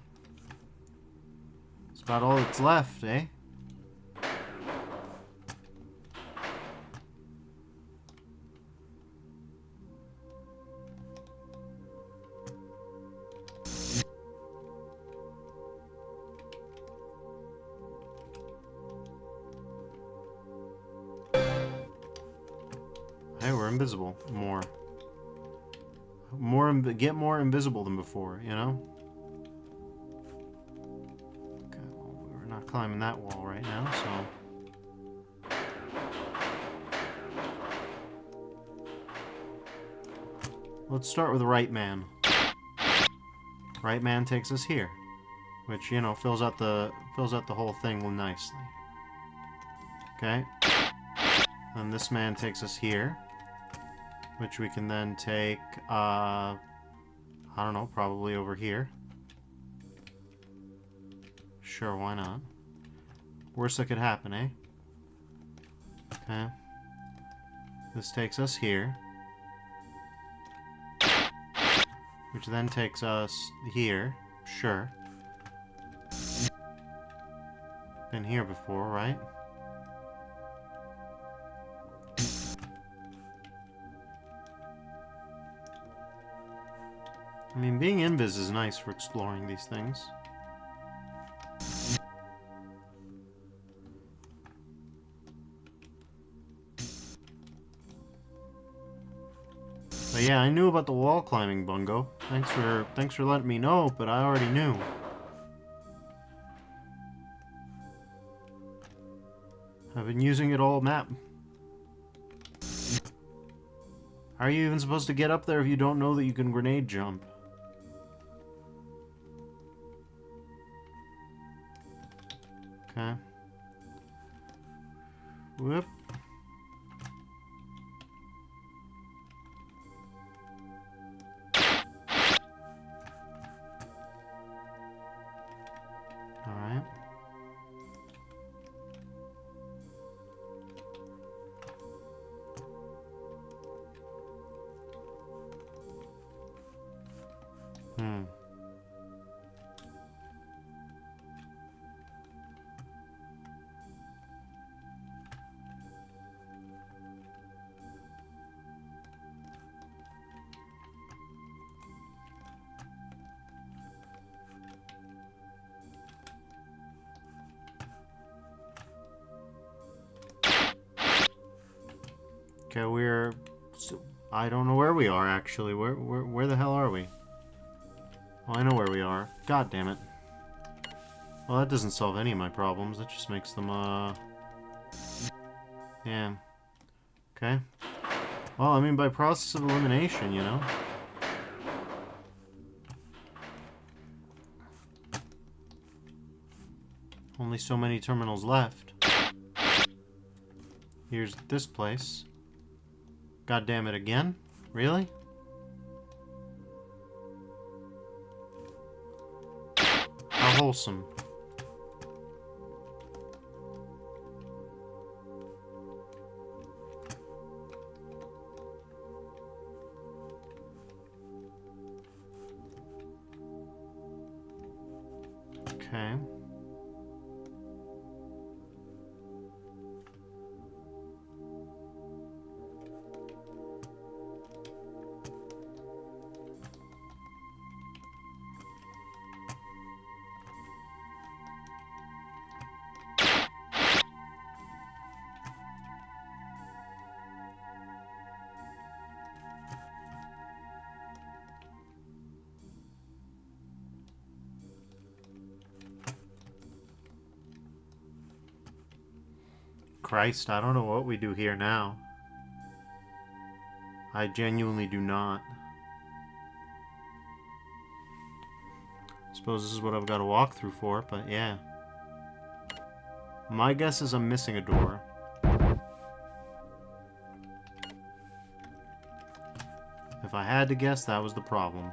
That's about all that's left, eh? Hey, we're invisible. Get more invisible than before, you know? Okay, well, we're not climbing that wall right now, so... Let's start with Right Man. Right Man takes us here. Which, you know, fills out the whole thing nicely. Okay. And this man takes us here. Which we can then take, I don't know, probably over here. Sure, why not? Worst that could happen, eh? Okay. This takes us here. Which then takes us here. Sure. Been here before, right? I mean, being invis is nice for exploring these things. But yeah, I knew about the wall climbing, Bungo. Thanks for letting me know, but I already knew. I've been using it all map. How are you even supposed to get up there if you don't know that you can grenade jump? Okay. Whoop. Alright. Okay, I don't know where we are, actually. Where the hell are we? Oh, I know where we are. God damn it. Well, that doesn't solve any of my problems. That just makes them, yeah. Okay. Well, I mean, by process of elimination, you know? Only so many terminals left. Here's this place. God damn it again? Really? wholesome. Okay. Christ, I don't know what we do here now. I genuinely do not. Suppose this is what I've got to walk through for, but yeah. My guess is I'm missing a door. If I had to guess, that was the problem.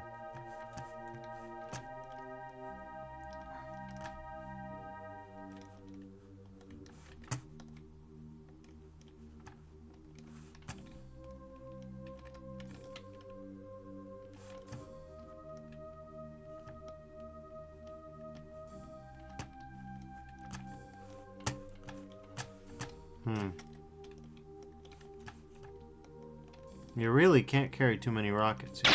You really can't carry too many rockets here.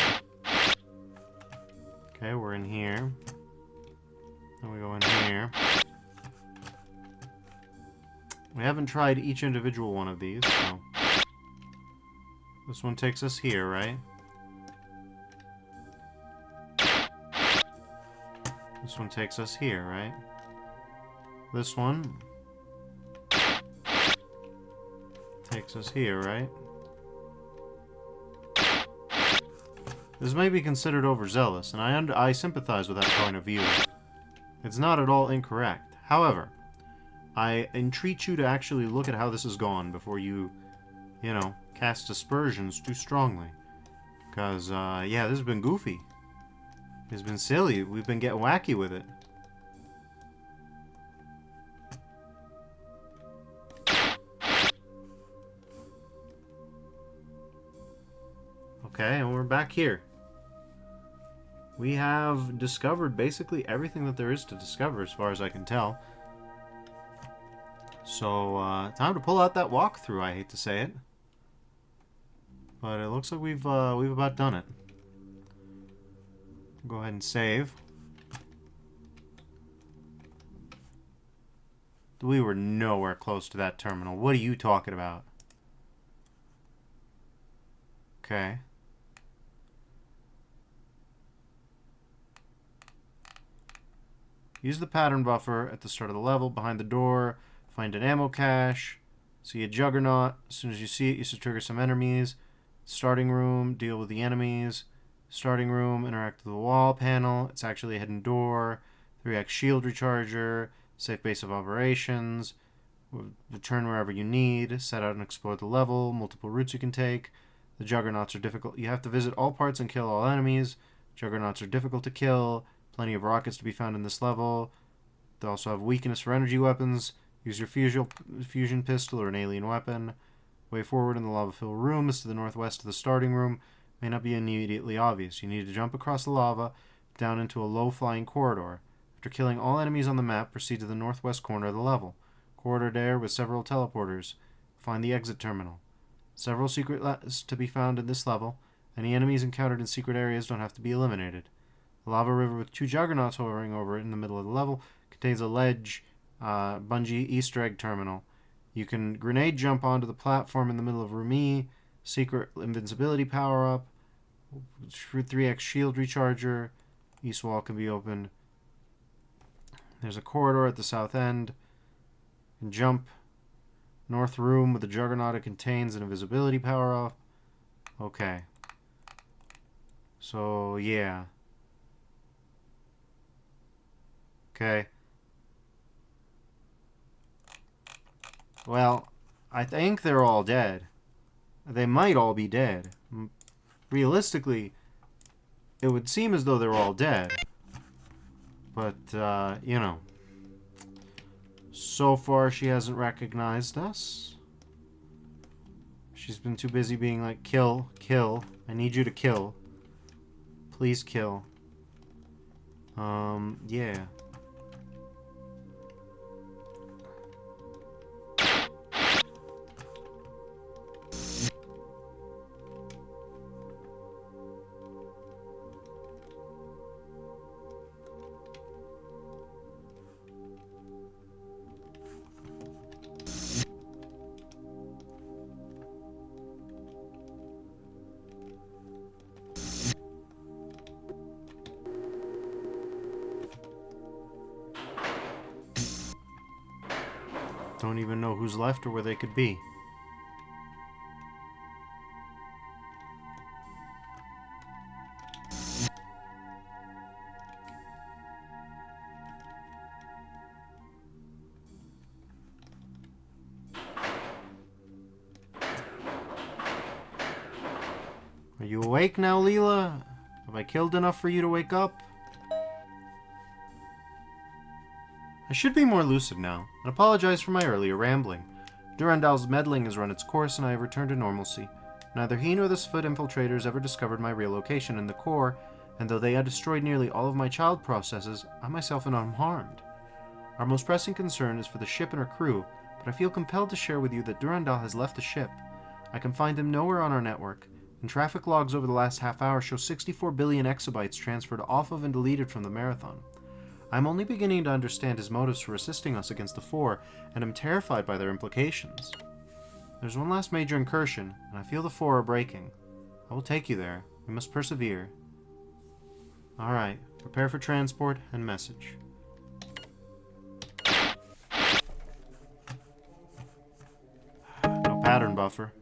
Okay, we're in here. Then we go in here. We haven't tried each individual one of these, so... This one takes us here, right? This one takes us here, right? This one... takes us here, right? This may be considered overzealous, and I sympathize with that point of view. It's not at all incorrect. However, I entreat you to actually look at how this has gone before you, you know, cast aspersions too strongly. Because, yeah, this has been goofy. It's been silly. We've been getting wacky with it. Okay, and we're back here. We have discovered basically everything that there is to discover, as far as I can tell. So, time to pull out that walkthrough, I hate to say it. But it looks like we've about done it. Go ahead and save. We were nowhere close to that terminal. What are you talking about? Okay. Use the pattern buffer at the start of the level, behind the door, find an ammo cache, see a juggernaut. As soon as you see it, you should trigger some enemies. Starting room, deal with the enemies. Starting room, interact with the wall panel. It's actually a hidden door. 3x shield recharger, safe base of operations. Return wherever you need. Set out and explore the level. Multiple routes you can take. The juggernauts are difficult. You have to visit all parts and kill all enemies. Juggernauts are difficult to kill. Plenty of rockets to be found in this level. They also have weakness for energy weapons. Use your fusion pistol or an alien weapon. Way forward in the lava-filled room is to the northwest of the starting room. May not be immediately obvious. You need to jump across the lava down into a low-flying corridor. After killing all enemies on the map, proceed to the northwest corner of the level. Corridor there with several teleporters. Find the exit terminal. Several secrets to be found in this level. Any enemies encountered in secret areas don't have to be eliminated. The lava river with 2 juggernauts hovering over it in the middle of the level contains a ledge bungee Easter egg terminal. You can grenade jump onto the platform in the middle of room E, secret invincibility power up, 3x shield recharger, east wall can be opened. There's a corridor at the south end. You can jump north room with the juggernaut it contains an invisibility power up. Okay. So yeah. Okay. Well, I think they're all dead. They might all be dead. Realistically, it would seem as though they're all dead. But, you know. So far, she hasn't recognized us. She's been too busy being like, kill, kill. I need you to kill. Please kill. Yeah. Don't even know who's left or where they could be. Are you awake now, Leela? Have I killed enough for you to wake up? I should be more lucid now, and apologize for my earlier rambling. Durandal's meddling has run its course, and I have returned to normalcy. Neither he nor the Sfoot infiltrators ever discovered my real location in the core, and though they had destroyed nearly all of my child processes, I myself am unharmed. Our most pressing concern is for the ship and her crew, but I feel compelled to share with you that Durandal has left the ship. I can find him nowhere on our network, and traffic logs over the last half hour show 64 billion exabytes transferred off of and deleted from the Marathon. I am only beginning to understand his motives for assisting us against the Four, and am terrified by their implications. There's one last major incursion, and I feel the Four are breaking. I will take you there. We must persevere. Alright, prepare for transport and message. No pattern buffer.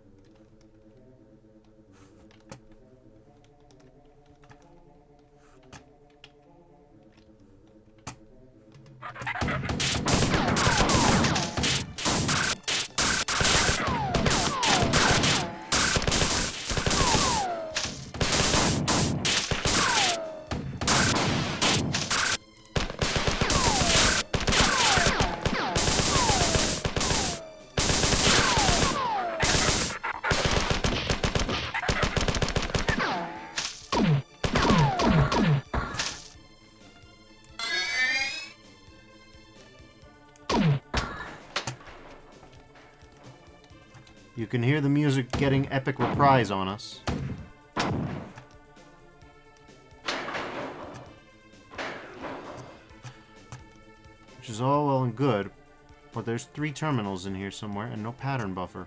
You can hear the music getting epic reprise on us. Which is all well and good, but there's 3 terminals in here somewhere and no pattern buffer.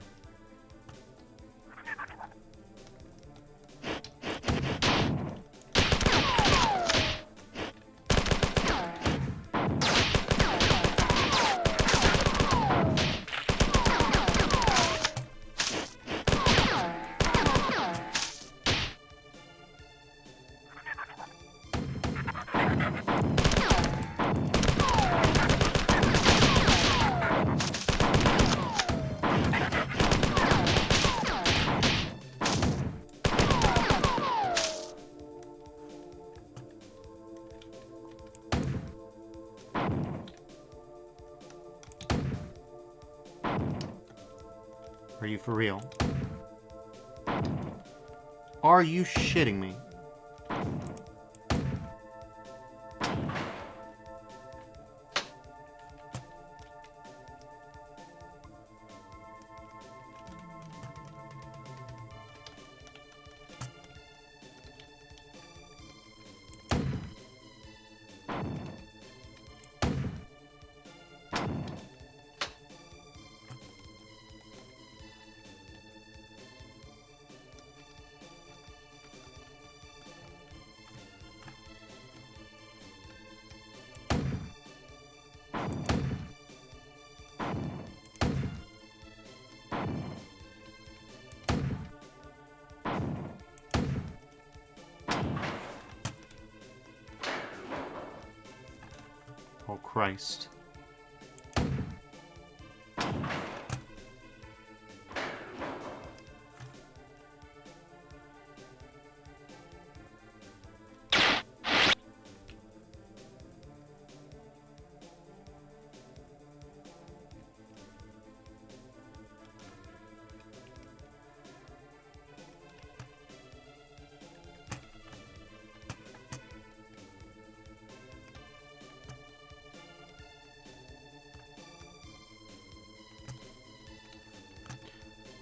Are you for real? Are you shitting me? Oh, Christ.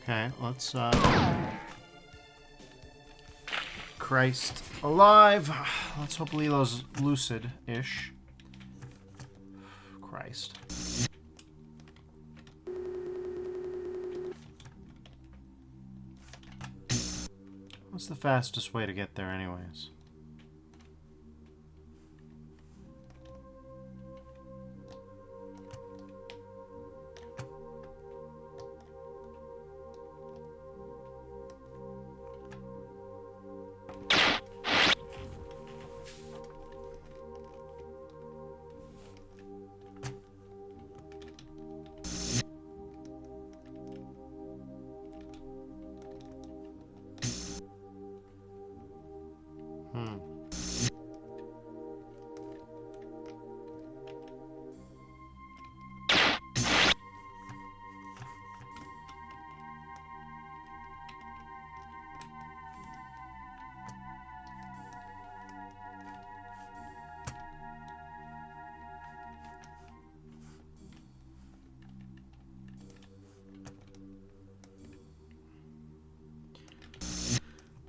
Okay, let's, Christ alive. Let's hope Lilo's lucid-ish. Christ. What's the fastest way to get there anyways?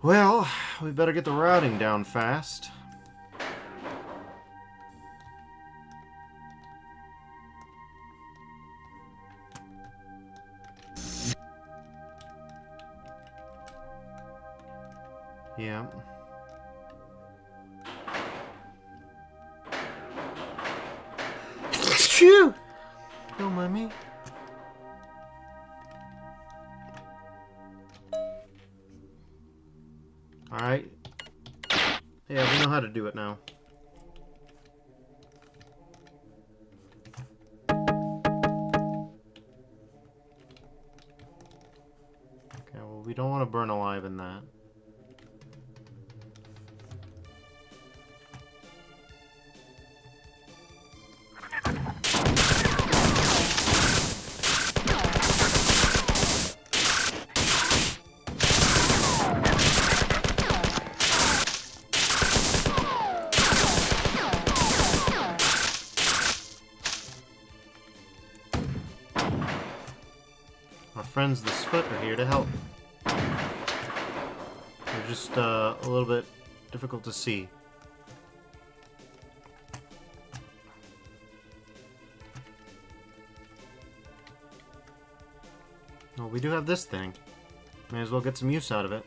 Well, we better get the routing down fast. Yeah. Phew! Don't mind me. Alright. Yeah, we know how to do it now. Okay, well, we don't want to burn alive in that. Our friends the Split are here to help. They're just a little bit difficult to see. Well, we do have this thing. May as well get some use out of it.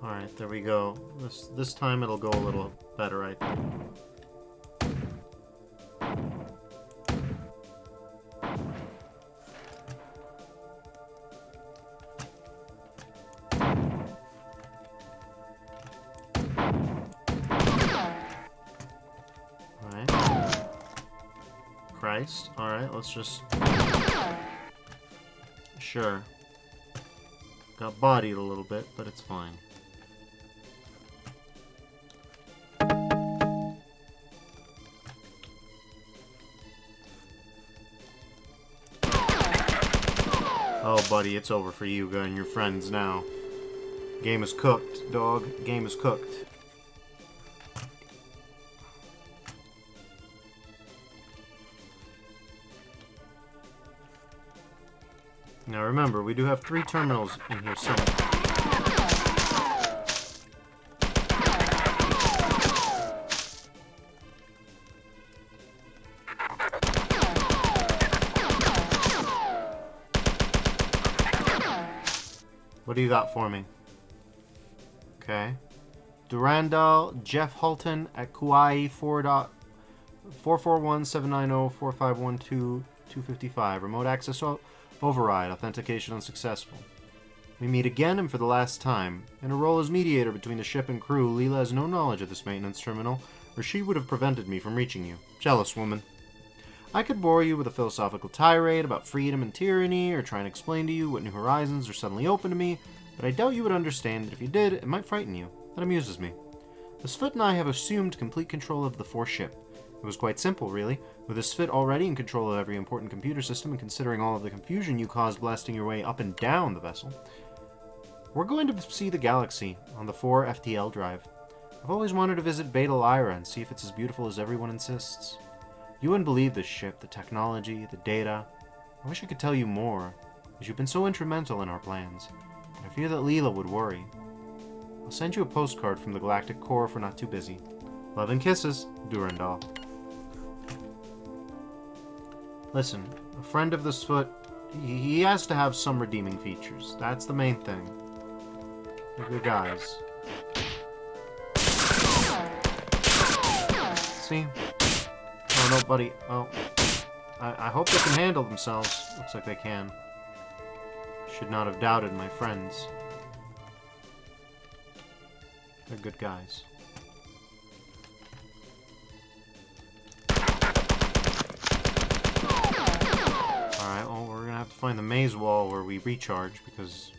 Alright, there we go. This time it'll go a little better, I think. Alright. Christ. Alright, let's just... Sure. Got bodied a little bit, but it's fine. Oh, buddy, it's over for you and your friends now. Game is cooked, dog. Game is cooked. Now remember, we do have 3 terminals in here somewhere. What do you got for me? Okay. Durandal, Jeff Hulton at Kauai 441-790-4512-255. Remote access override. Authentication unsuccessful. We meet again and for the last time. In a role as mediator between the ship and crew, Leela has no knowledge of this maintenance terminal, or she would have prevented me from reaching you. Jealous woman. I could bore you with a philosophical tirade about freedom and tyranny, or try and explain to you what new horizons are suddenly open to me, but I doubt you would understand that if you did, it might frighten you. That amuses me. The Sphit and I have assumed complete control of the Force ship. It was quite simple, really. With the Sphit already in control of every important computer system, and considering all of the confusion you caused blasting your way up and down the vessel, we're going to see the galaxy on the 4 FTL drive. I've always wanted to visit Beta Lyra and see if it's as beautiful as everyone insists. You wouldn't believe this ship, the technology, the data. I wish I could tell you more, as you've been so instrumental in our plans. But I fear that Leela would worry. I'll send you a postcard from the Galactic Core if we're not too busy. Love and kisses, Durandal. Listen, a friend of the Sphit, he has to have some redeeming features. That's the main thing. They're good guys. See? Oh, no, buddy. Oh. I hope they can handle themselves. Looks like they can. Should not have doubted my friends. They're good guys. Alright, well, we're gonna have to find the maze wall where we recharge, because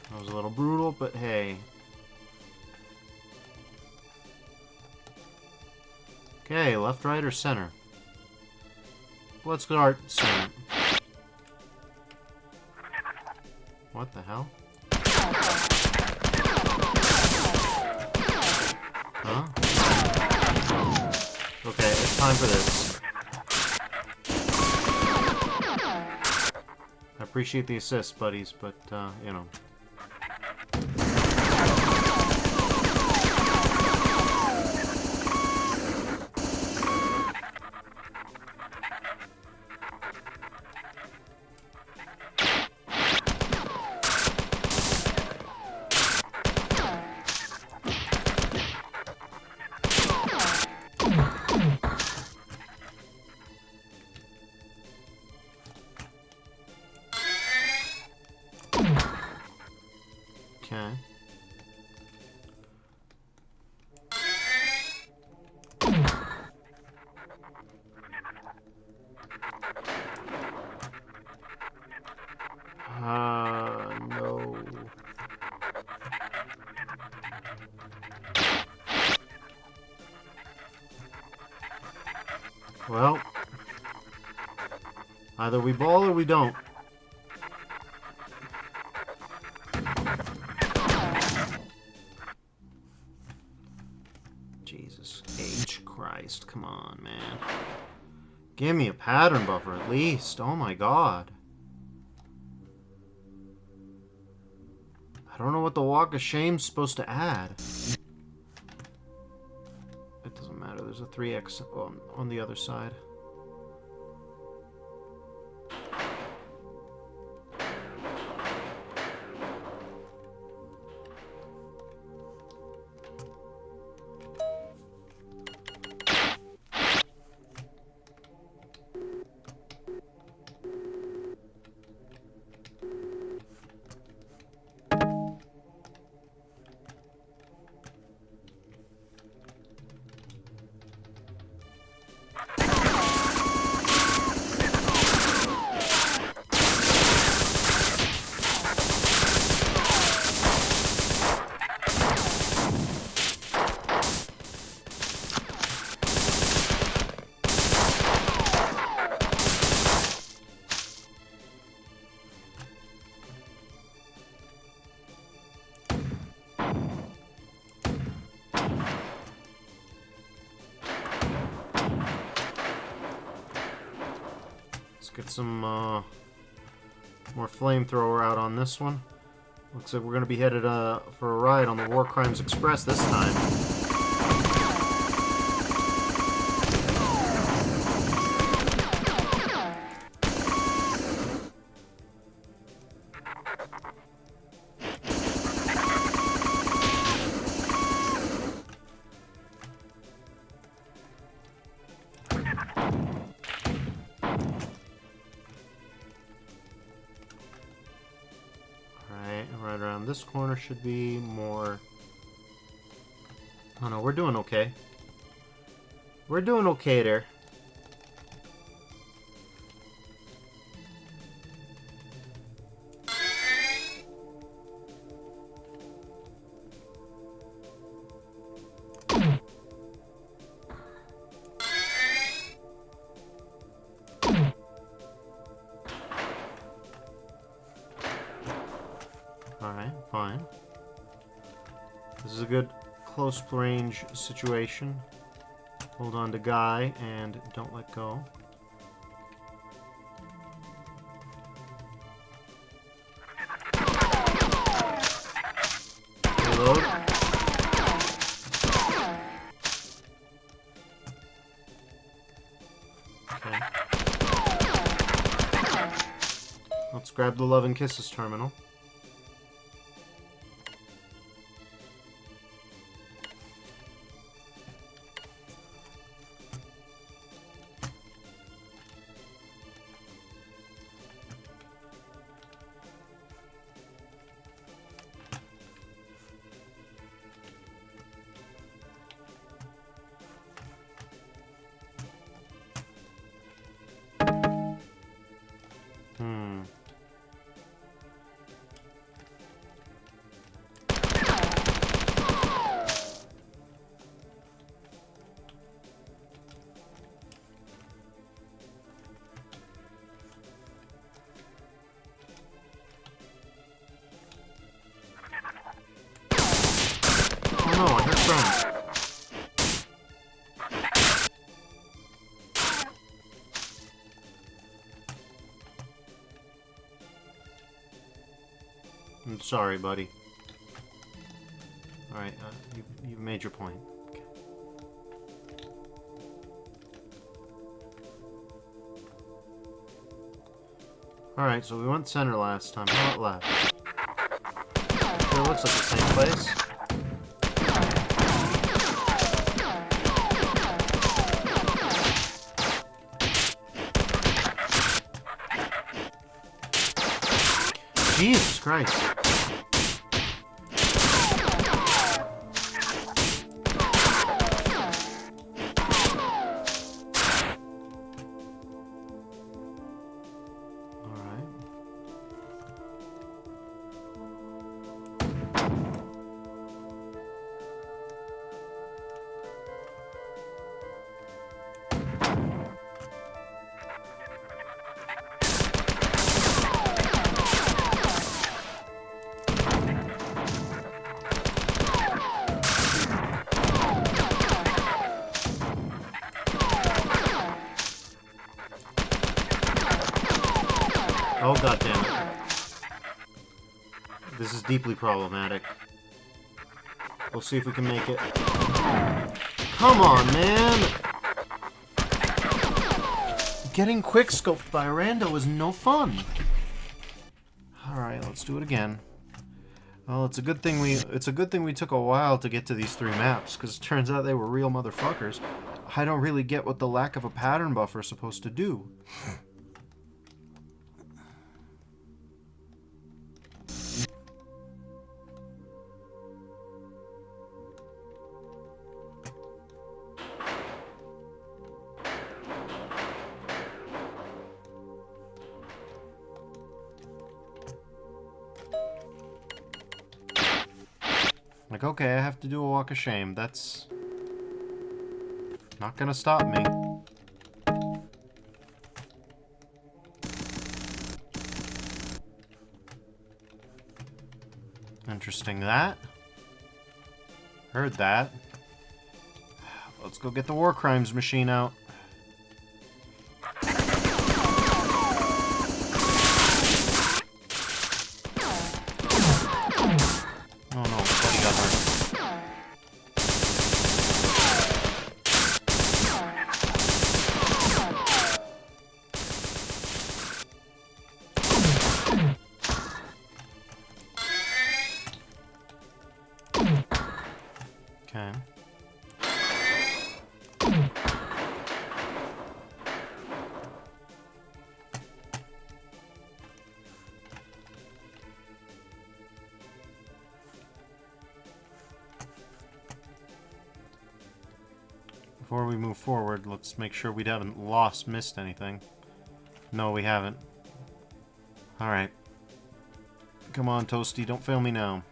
that was a little brutal, but hey. Okay, left, right, or center? Let's start center. What the hell? Huh? Okay, it's time for this. I appreciate the assist, buddies, but, you know. Okay. No. Well, either we ball or we don't. Jesus H. Christ, come on, man. Give me a pattern buffer at least. Oh my god. I don't know what the Walk of Shame's supposed to add. It doesn't matter. There's a 3x on the other side. Get some more flamethrower out on this one. Looks like we're going to be headed for a ride on the War Crimes Express this time. This corner should be more... Oh no, we're doing okay. We're doing okay there. Alright, fine. This is a good close range situation. Hold on to Guy and don't let go. Reload. Okay. Let's grab the Love and Kisses terminal. No, I heard drums. I'm sorry, buddy. Alright, you've made your point. Okay. Alright, so we went center last time. How about left? Sure looks like the same place. Jesus Christ. Oh, goddammit. This is deeply problematic. We'll see if we can make it. Come on, man! Getting quickscoped by a rando is no fun. Alright, let's do it again. Well, it's a good thing we took a while to get to these 3 maps, because it turns out they were real motherfuckers. I don't really get what the lack of a pattern buffer is supposed to do. Like, okay, I have to do a walk of shame. That's not gonna stop me. Interesting that. Heard that. Let's go get the war crimes machine out. Before we move forward, let's make sure we haven't missed anything. No, we haven't. Alright. Come on, Toasty, don't fail me now.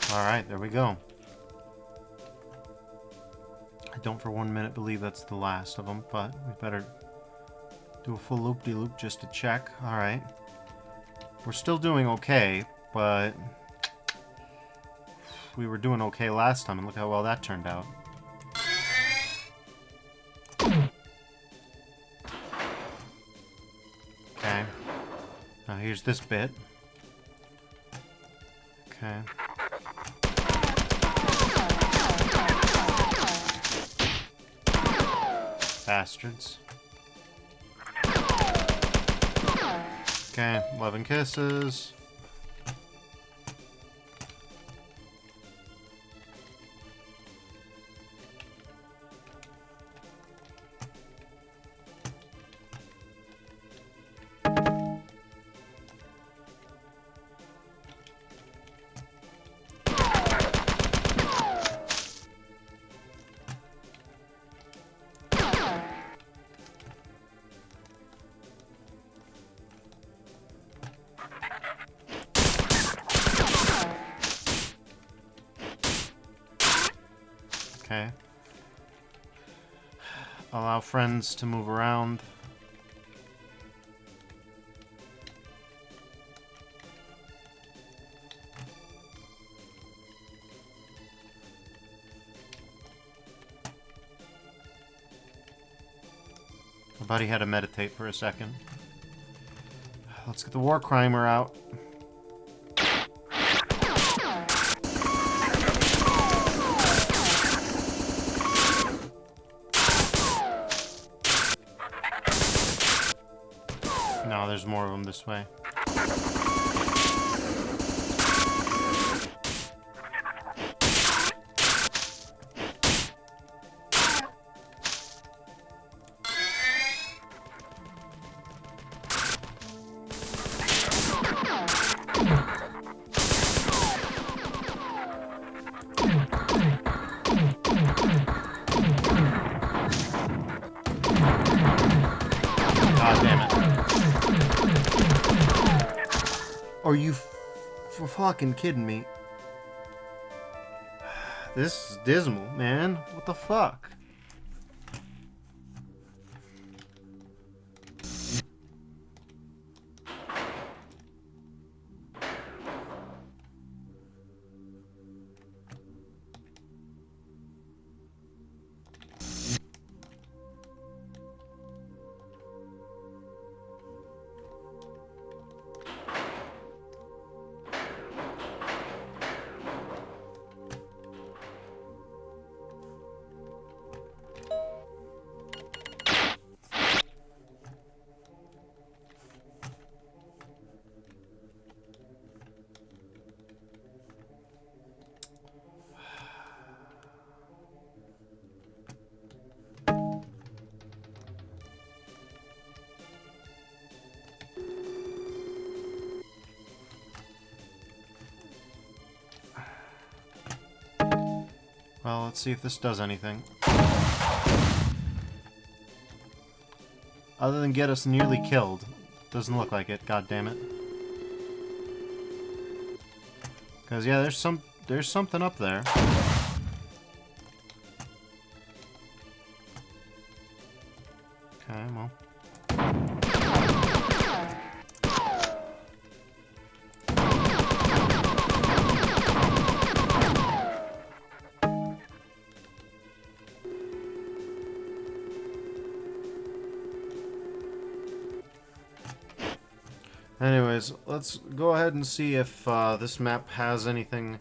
Alright, there we go. I don't for 1 minute believe that's the last of them, but we better do a full loop-de-loop just to check. Alright. We're still doing okay, but we were doing okay last time, and look how well that turned out. Okay. Now here's this bit. Okay. Bastards. Okay, 11 kisses. Okay. Allow friends to move around. My buddy had to meditate for a second. Let's get the war crimer out. No, there's more of them this way. God damn it. Are you for fucking kidding me? This is dismal, man. What the fuck? Well, let's see if this does anything. Other than get us nearly killed. Doesn't look like it, god damn it. Cause yeah, there's something up there. Okay, well. Anyways, let's go ahead and see if this map has anything.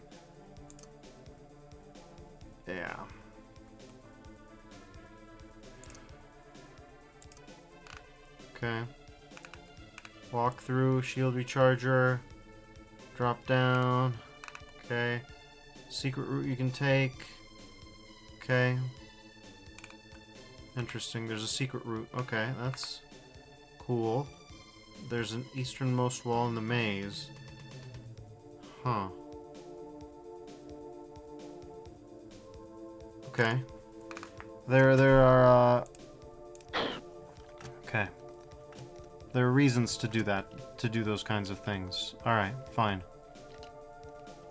Yeah. Okay. Walk through, shield recharger. Drop down. Okay. Secret route you can take. Okay. Interesting. There's a secret route. Okay, that's cool. There's an easternmost wall in the maze. Huh. Okay. There are, okay. There are reasons to do that, to do those kinds of things. Alright, fine.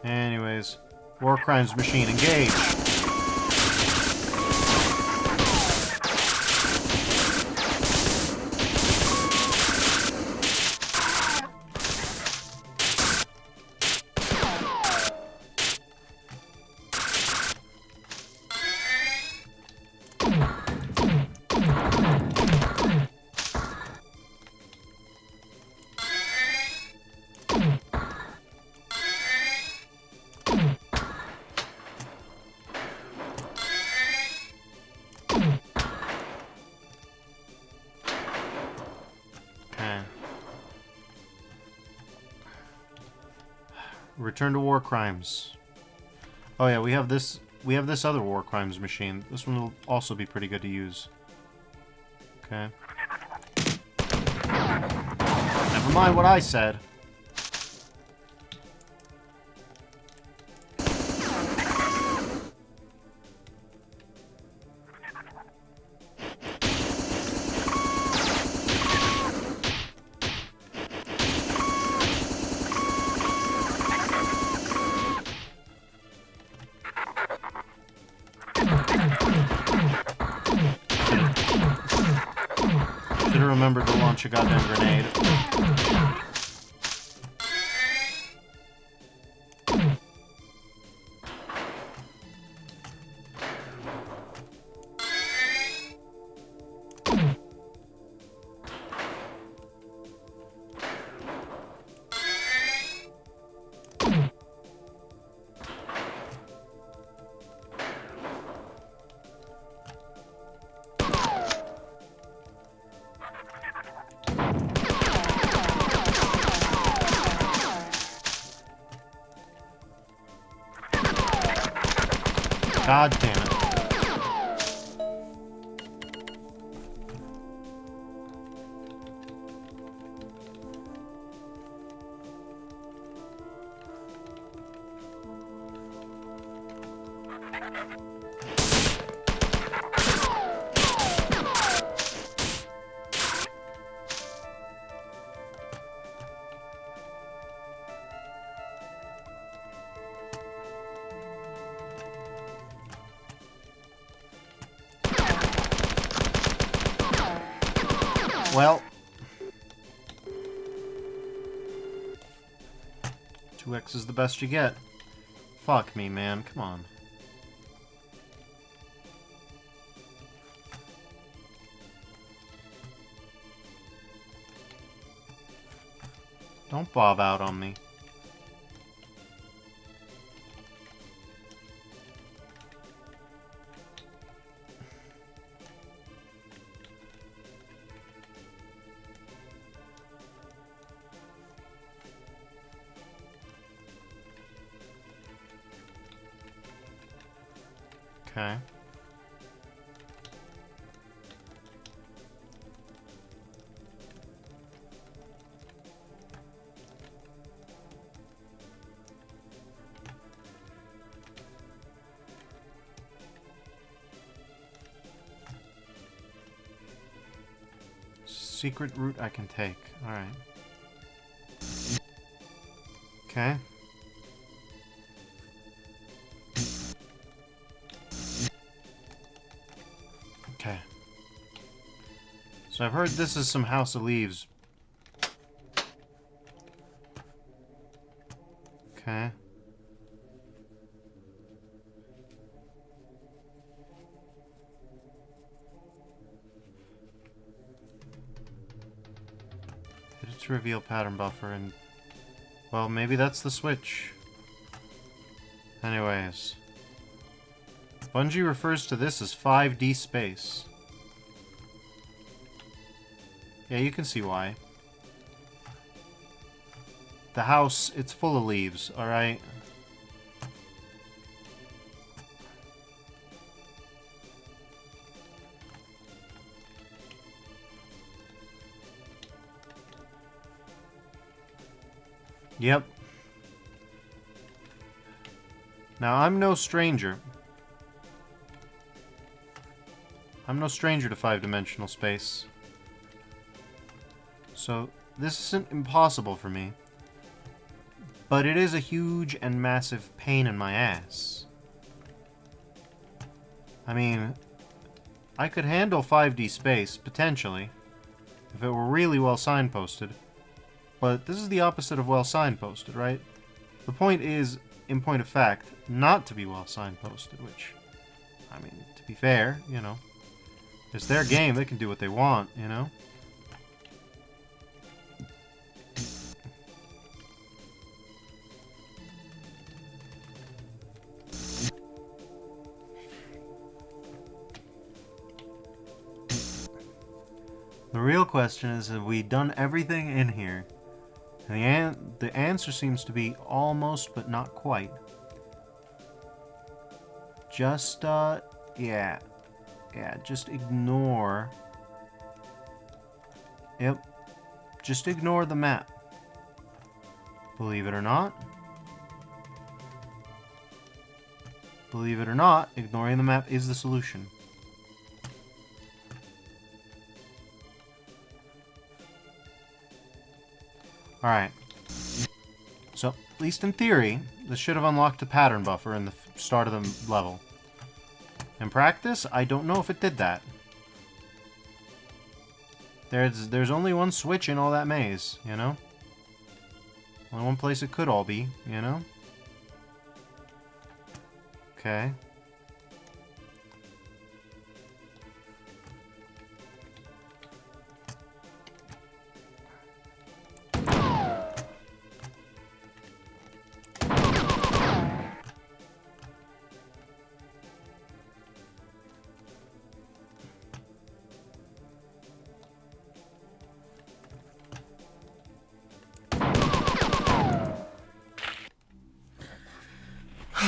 Anyways, War Crimes Machine, engage! Return to War Crimes. Oh yeah, we have this other War Crimes machine. This one will also be pretty good to use. Okay. Never mind what I said. Should've remembered to launch a goddamn grenade. God damn it. Well. 2x is the best you get. Fuck me, man. Come on. Don't bob out on me. Okay. Secret route I can take. Alright. Okay. Okay. So I've heard this is some House of Leaves. Okay. Hit it to reveal pattern buffer and... well, maybe that's the switch. Anyways. Bungie refers to this as 5D space. Yeah, you can see why. The house, it's full of leaves, alright? Yep. Now, I'm no stranger. I'm no stranger to five-dimensional space. So, this isn't impossible for me. But it is a huge and massive pain in my ass. I mean, I could handle 5D space, potentially, if it were really well signposted. But this is the opposite of well signposted, right? The point is, in point of fact, not to be well signposted, which, I mean, to be fair, you know, it's their game, they can do what they want, you know? The real question is, have we done everything in here? And the answer seems to be almost, but not quite. Just, yeah. Yeah, just ignore... Yep. Just ignore the map. Believe it or not. Believe it or not, ignoring the map is the solution. Alright. So, at least in theory, this should have unlocked a pattern buffer in the start of the level. In practice, I don't know if it did that. There's only one switch in all that maze, you know? Only one place it could all be, you know? Okay.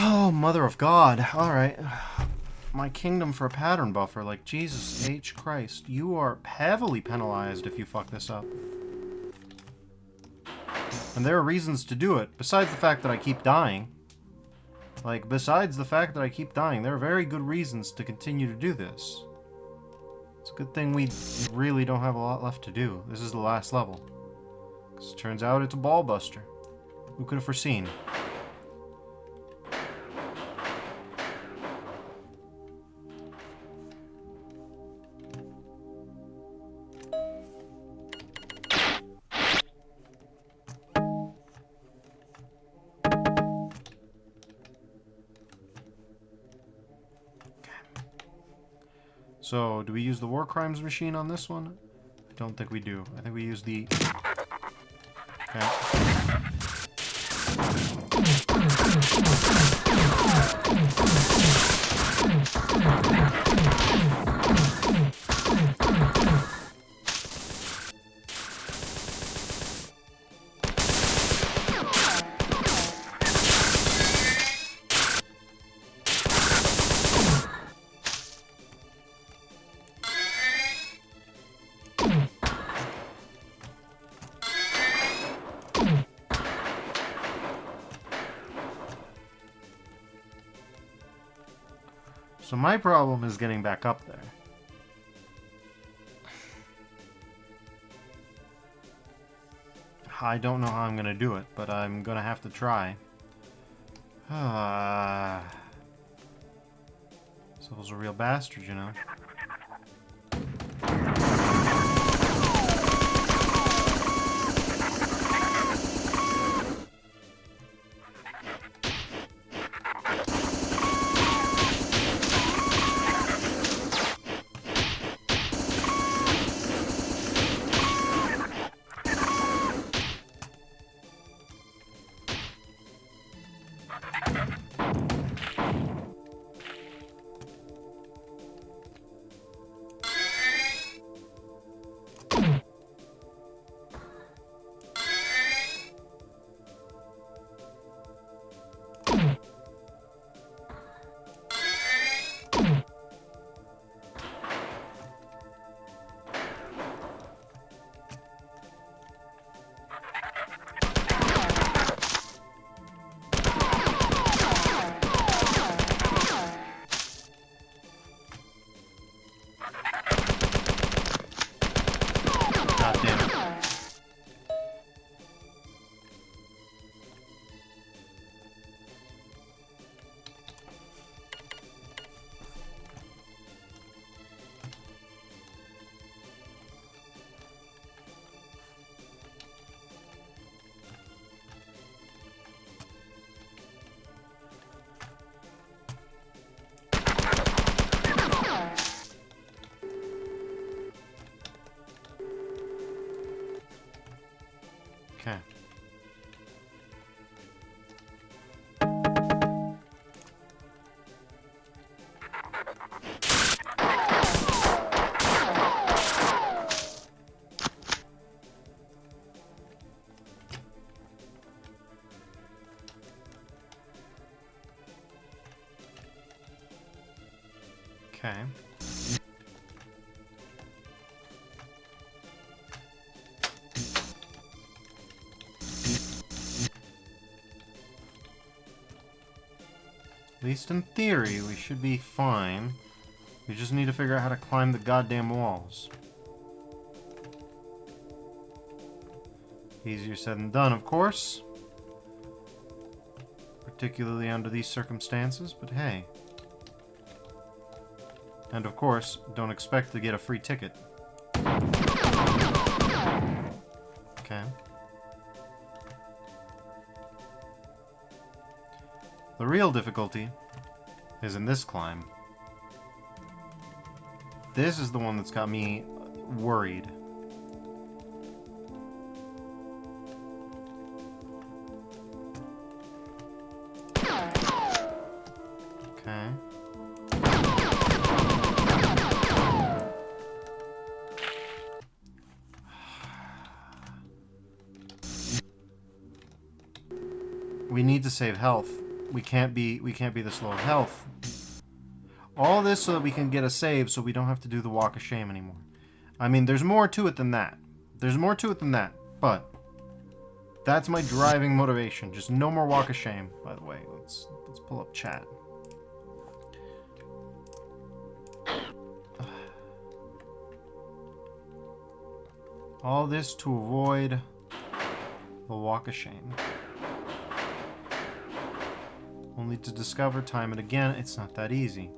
Oh, mother of God. Alright. My kingdom for a pattern buffer. Like, Jesus H. Christ. You are heavily penalized if you fuck this up. And there are reasons to do it, besides the fact that I keep dying. Like, besides the fact that I keep dying, there are very good reasons to continue to do this. It's a good thing we really don't have a lot left to do. This is the last level. Because it turns out it's a ball buster. Who could have foreseen? So, do we use the war crimes machine on this one? I don't think we do. I think we use the... Okay. So my problem is getting back up there. I don't know how I'm gonna do it, but I'm gonna have to try. Soul's a real bastard, you know. Okay. At least in theory, we should be fine. We just need to figure out how to climb the goddamn walls. Easier said than done, of course. Particularly under these circumstances, but hey. And of course, don't expect to get a free ticket. Okay. The real difficulty is in this climb. This is the one that's got me worried. Okay. We need to save health. We can't be this low of health. All this so that we can get a save so we don't have to do the walk of shame anymore. I mean, there's more to it than that. There's more to it than that, but that's my driving motivation. Just no more walk of shame, by the way. Let's pull up chat. All this to avoid the walk of shame. Only to discover time and again, it's not that easy.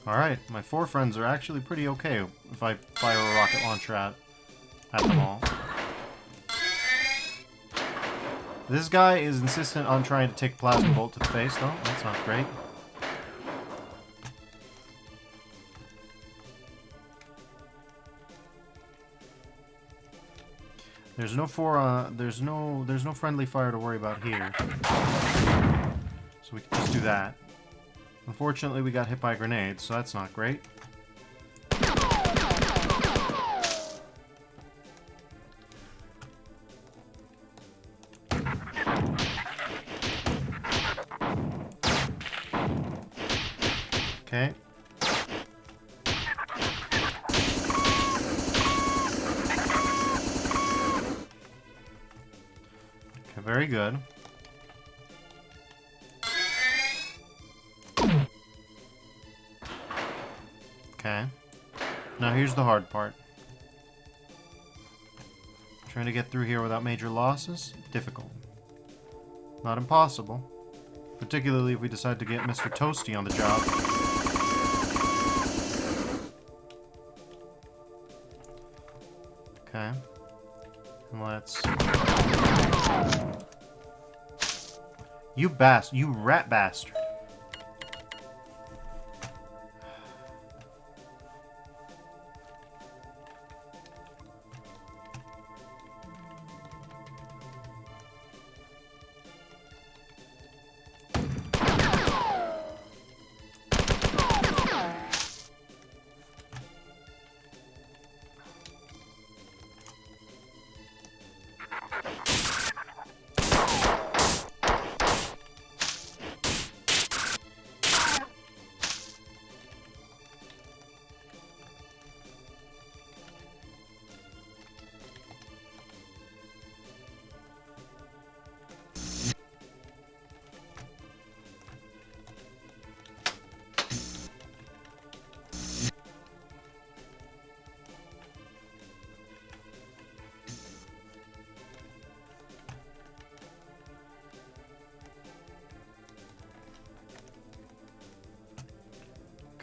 Alright, my 4 friends are actually pretty okay if I fire a rocket launcher at them all. This guy is insistent on trying to take a plasma bolt to the face, though. That's not great. There's no friendly fire to worry about here. So we can just do that. Unfortunately, we got hit by grenades, so that's not great. Okay. Okay, very good. Okay. Now here's the hard part. Trying to get through here without major losses? Difficult. Not impossible. Particularly if we decide to get Mr. Toasty on the job. Okay. And let's... You rat bastard.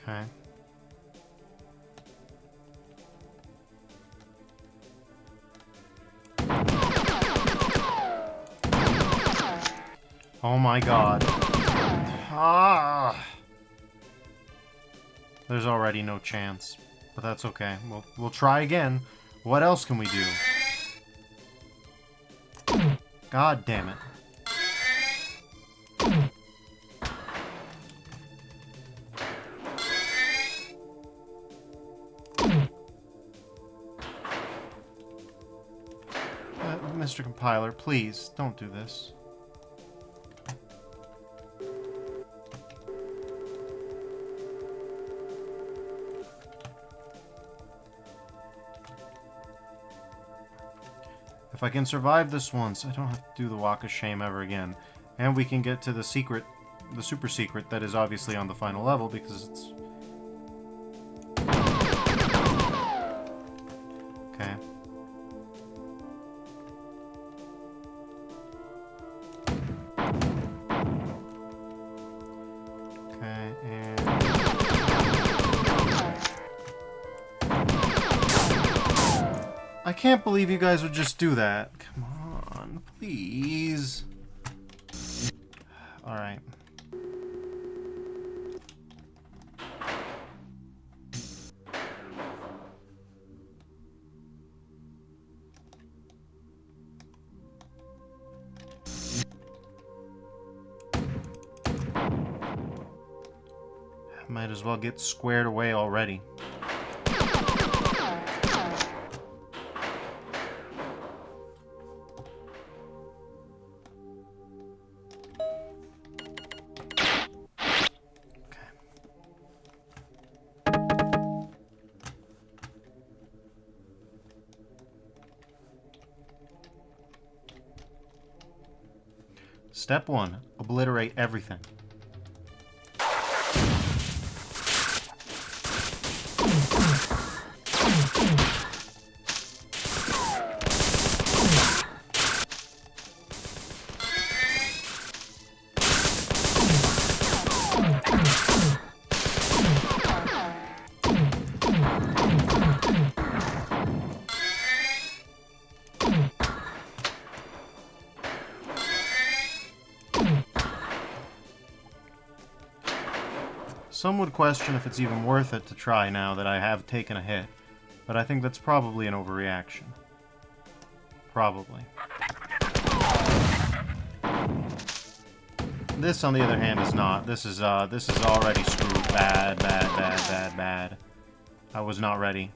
Okay. Oh my god. Ah! There's already no chance. But that's okay. We'll try again. What else can we do? God damn it. Mr. Compiler, please, don't do this. If I can survive this once, I don't have to do the Walk of Shame ever again. And we can get to the secret, the super secret that is obviously on the final level because it's... Okay. Okay, and... I can't believe you guys would just do that. Come on, please. Alright. Might as well get squared away already. Step 1. Obliterate everything. Some would question if it's even worth it to try now that I have taken a hit, but I think that's probably an overreaction. Probably. This, on the other hand, is not. This is already screwed. Bad, bad, bad, bad, bad. I was not ready.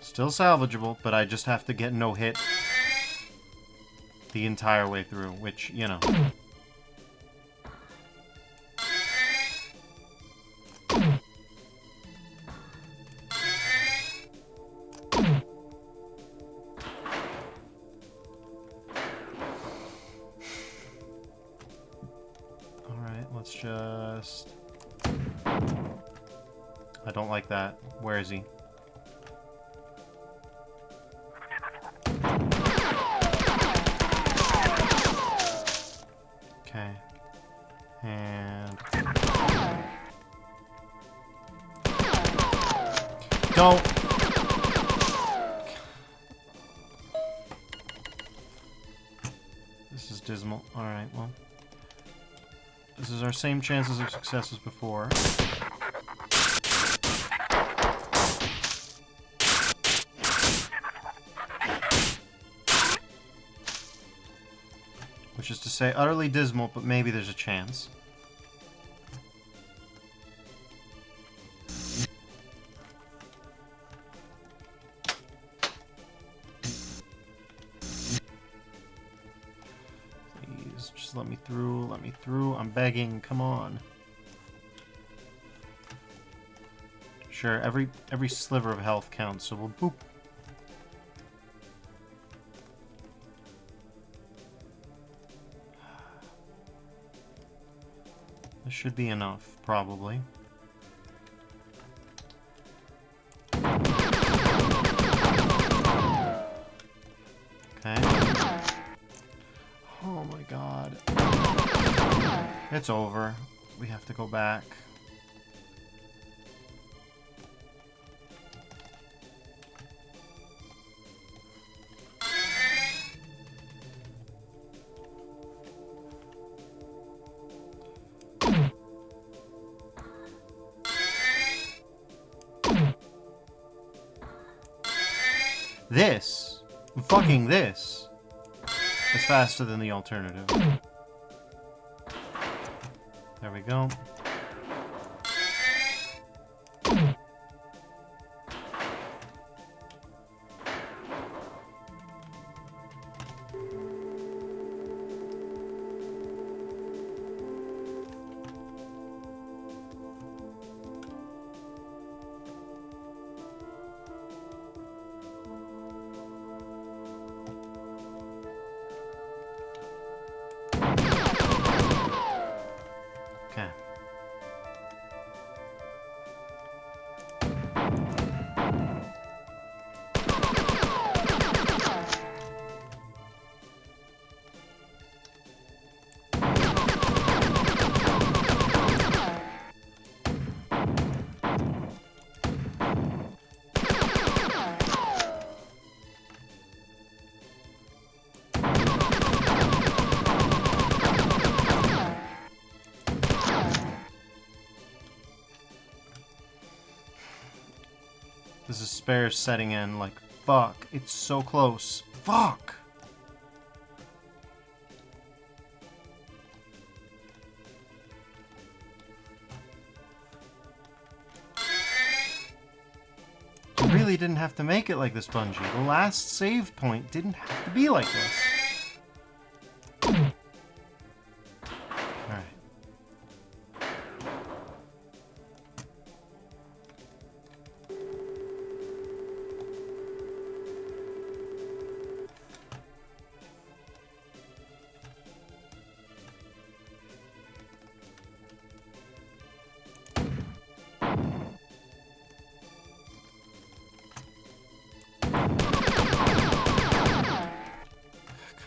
Still salvageable, but I just have to get no hit the entire way through, which, you know. Alright, let's just... I don't like that. Where is he? Okay. And... Don't! This is dismal. Alright, well. This is our same chances of success as before. Which is to say, utterly dismal, but maybe there's a chance. Please, just let me through, let me through. I'm begging, come on. Sure, every sliver of health counts, so we'll boop. This should be enough, probably. Okay. Oh my god. It's over. We have to go back. This, fucking this, is faster than the alternative. There we go. Okay. This is spare setting in, like, fuck. It's so close. Fuck! You really didn't have to make it like this, Bungie. The last save point didn't have to be like this. Alright.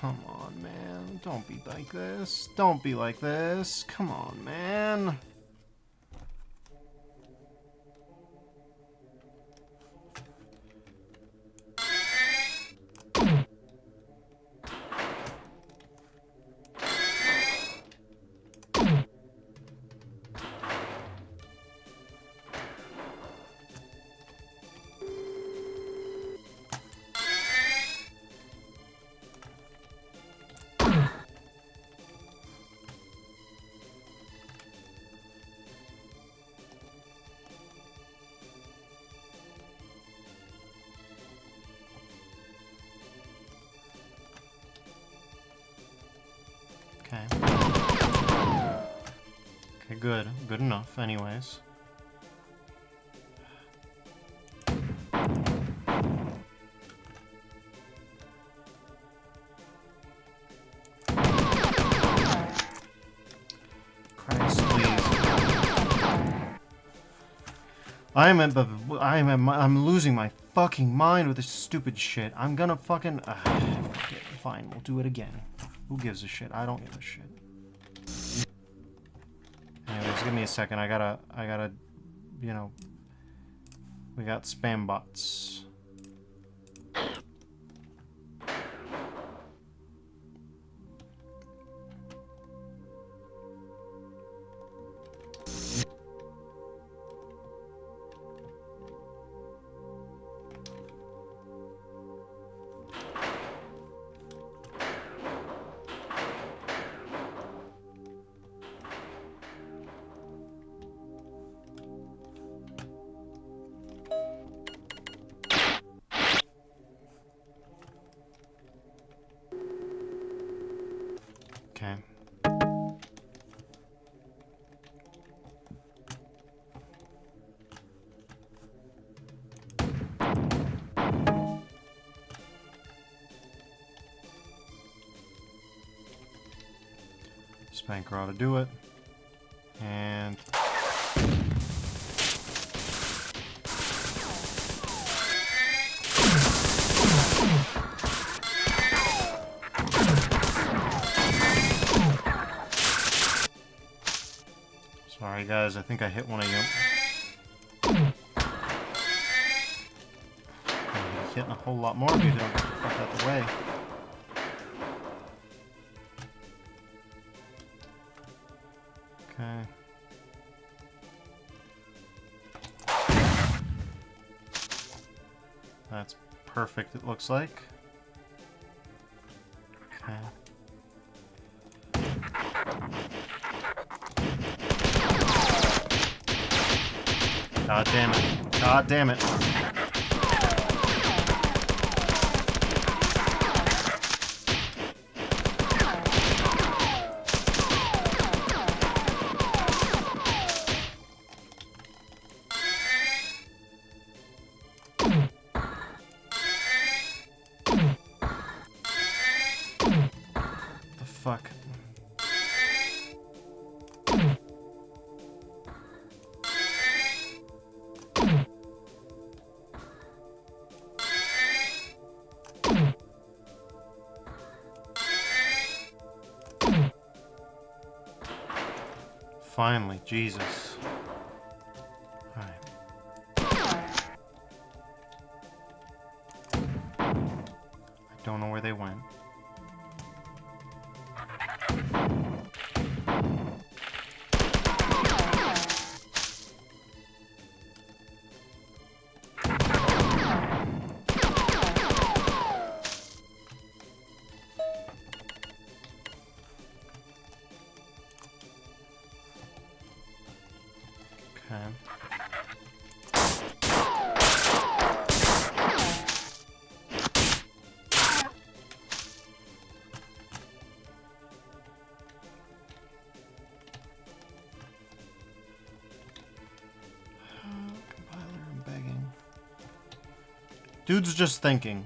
Come on, man. Don't be like this. Don't be like this. Come on, man. Okay. Okay, good. Good enough, anyways. Christ, please. I'm losing my fucking mind with this stupid shit. I'm gonna fucking... fuck it. Fine, we'll do it again. Who gives a shit? I don't give a shit. Anyways, give me a second. I gotta, you know, we got spam bots. Okay. Spanker ought to do it. And... Sorry guys, I think I hit one of you. You're hitting a whole lot more if you don't get the fuck out of the way. Okay. That's perfect, it looks like. Okay. God damn it. God damn it. The fuck? Finally, Jesus. Alright. I don't know where they went. Okay. Compiler and begging. Dude's just thinking.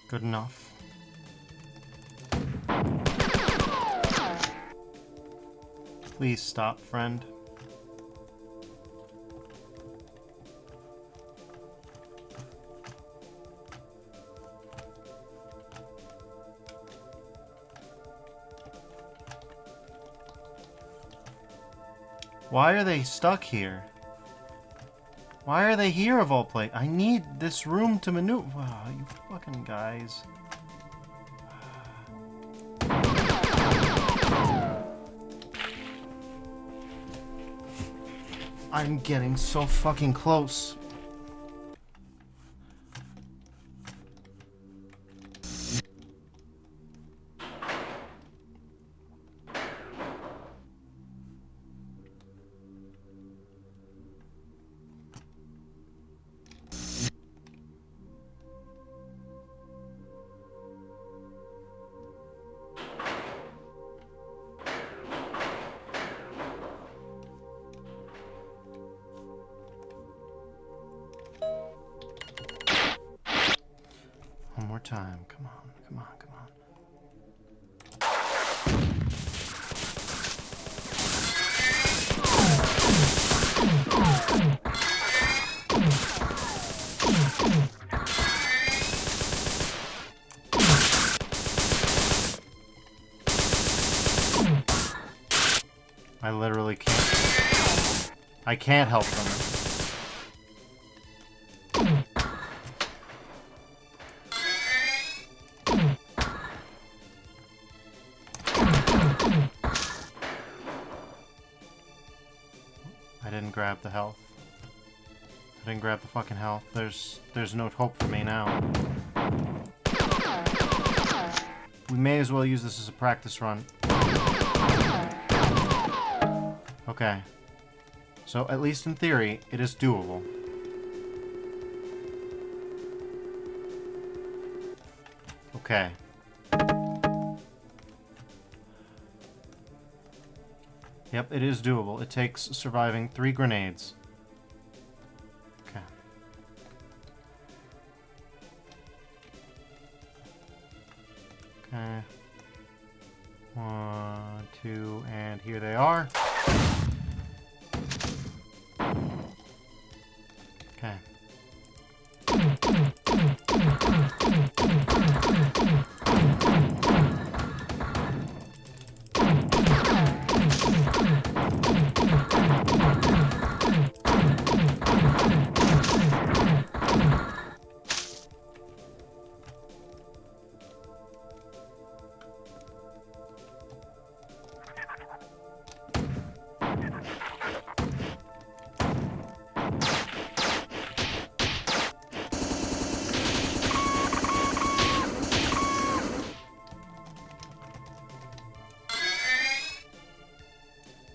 Good enough. Please stop, friend. Why are they stuck here? Why are they here of all places? I need this room to maneuver. Wow, you fucking guys. I'm getting so fucking close. One more time. Come on, come on, come on. I literally can't. I can't help them. I didn't grab the health. I didn't grab the fucking health. There's no hope for me now. We may as well use this as a practice run. Okay. So, at least in theory, it is doable. Okay. Yep, it is doable. It takes surviving 3 grenades. Okay. Okay. 1, 2, and here they are. Okay.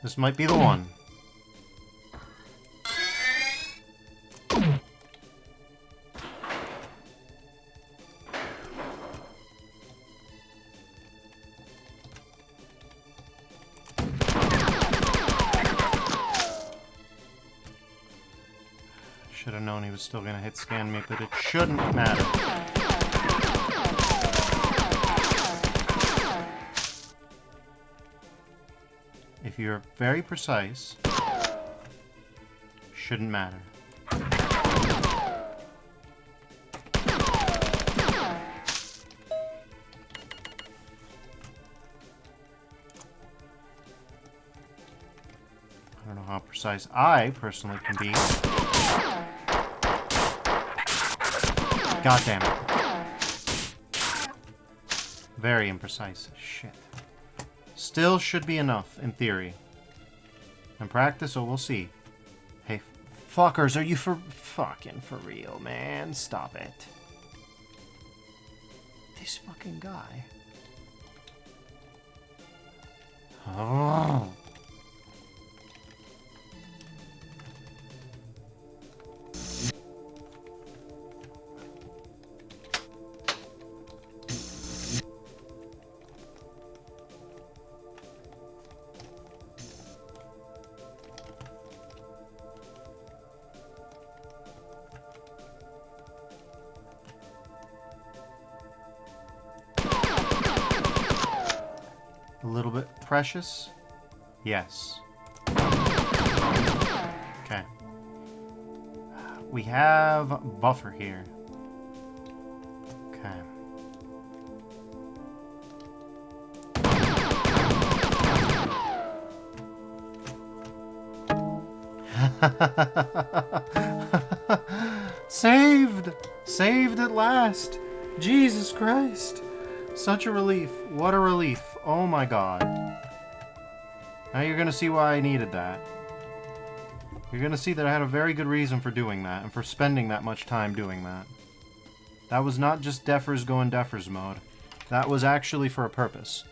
This might be the one. Should have known he was still going to hit scan me, but it shouldn't matter. If you're very precise, shouldn't matter. I don't know how precise I personally can be. God damn it. Very imprecise. Shit. Still should be enough, in theory. In practice, oh, we'll see. Hey, fuckers, are you fucking for real, man? Stop it. This fucking guy. Oh. A little bit precious? Yes. Okay. We have buffer here. Okay. Saved! Saved at last! Jesus Christ! Such a relief. What a relief. Oh my god. Now you're gonna see why I needed that. You're gonna see that I had a very good reason for doing that, and for spending that much time doing that. That was not just Defers going Defers mode. That was actually for a purpose.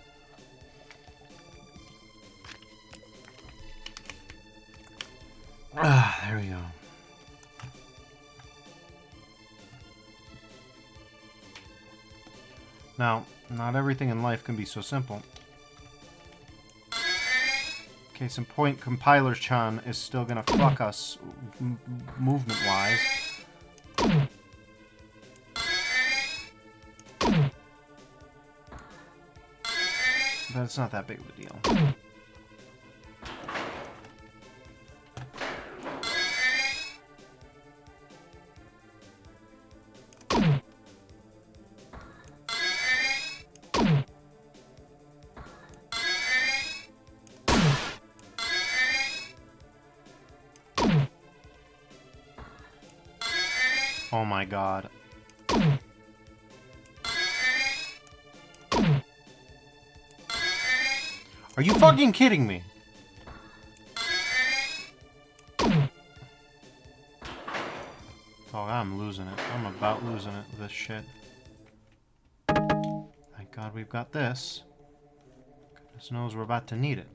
Ah, there we go. Now, not everything in life can be so simple. Case in point, Compiler-chan is still gonna fuck us movement-wise. But it's not that big of a deal. Oh my god. Are you fucking kidding me? Oh, I'm losing it. I'm about losing it with this shit. Thank God we've got this. Goodness knows we're about to need it.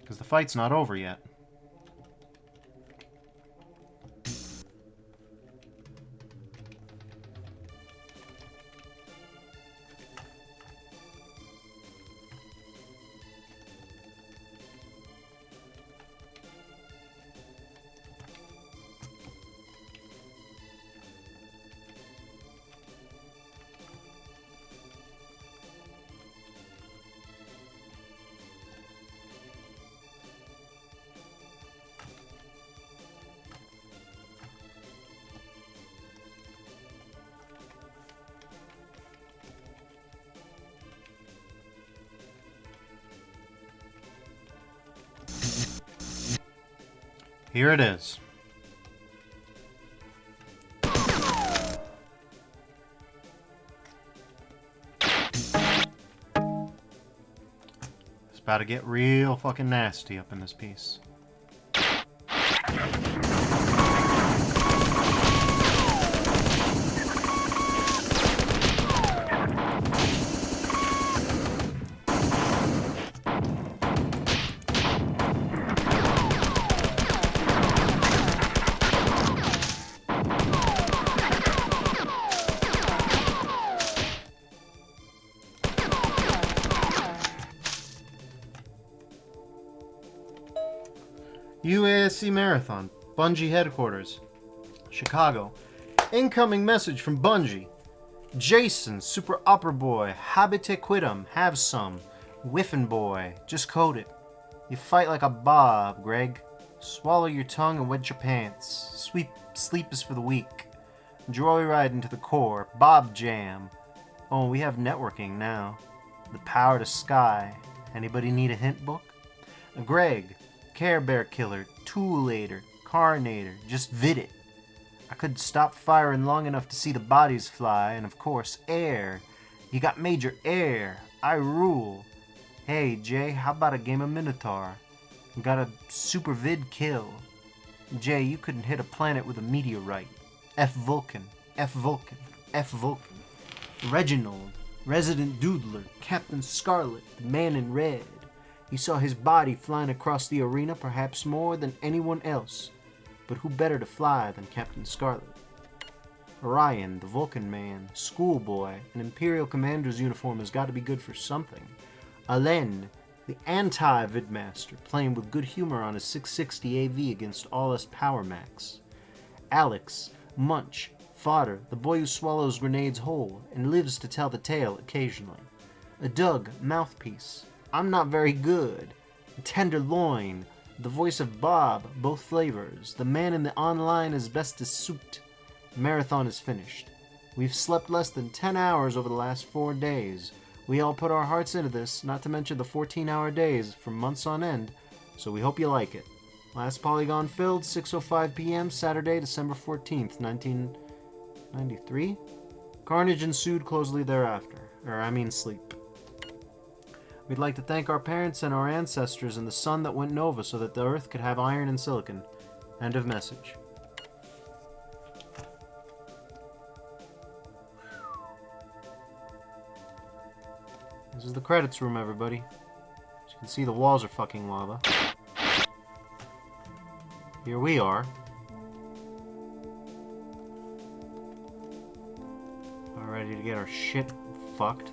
Because the fight's not over yet. Here it is. It's about to get real fucking nasty up in this piece. UASC Marathon, Bungie headquarters, Chicago. Incoming message from Bungie. Jason, Super Opera Boy, Habite Quidem, have some. Whiffin' Boy, just code it. You fight like a Bob, Greg. Swallow your tongue and wet your pants. Sleep is for the weak. Joyride into the core, Bob Jam. Oh, we have networking now. The power to sky. Anybody need a hint book? Greg, Care Bear Killer, Toolator, Carnator, just vid it. I couldn't stop firing long enough to see the bodies fly, and of course, air. You got Major Air. I rule. Hey, Jay, how about a game of Minotaur? Got a super vid kill. Jay, you couldn't hit a planet with a meteorite. F Vulcan, F Vulcan, F Vulcan. Reginald, Resident Doodler, Captain Scarlet, the Man in Red. He saw his body flying across the arena perhaps more than anyone else. But who better to fly than Captain Scarlet? Orion, the Vulcan Man, Schoolboy, an Imperial Commander's uniform has got to be good for something. Alen, the anti-Vidmaster, playing with good humor on his 660 AV against all us Power Max. Alex, Munch, Fodder, the boy who swallows grenades whole and lives to tell the tale occasionally. A Doug, Mouthpiece, I'm not very good. Tenderloin, the voice of Bob, both flavors. The man in the online asbestos suit. Marathon is finished. We've slept less than 10 hours over the last 4 days. We all put our hearts into this, not to mention the 14-hour days for months on end, so we hope you like it. Last polygon filled, 6:05 p.m., Saturday, December 14th, 1993? Carnage ensued closely thereafter. Sleep. We'd like to thank our parents and our ancestors and the sun that went nova so that the earth could have iron and silicon. End of message. This is the credits room, everybody. As you can see, the walls are fucking lava. Here we are. All ready to get our shit fucked.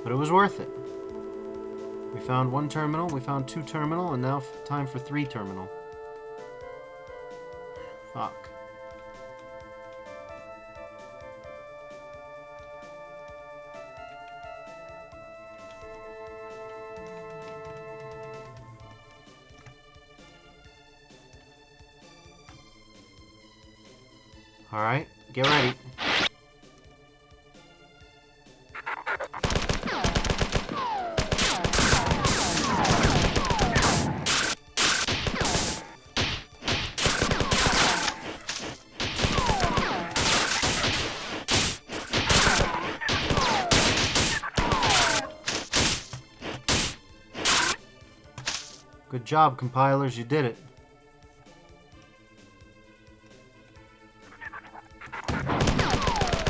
But it was worth it. We found 1 terminal, we found 2 terminal, and now time for 3 terminal. Fuck. Alright, get ready. Good job, compilers, you did it.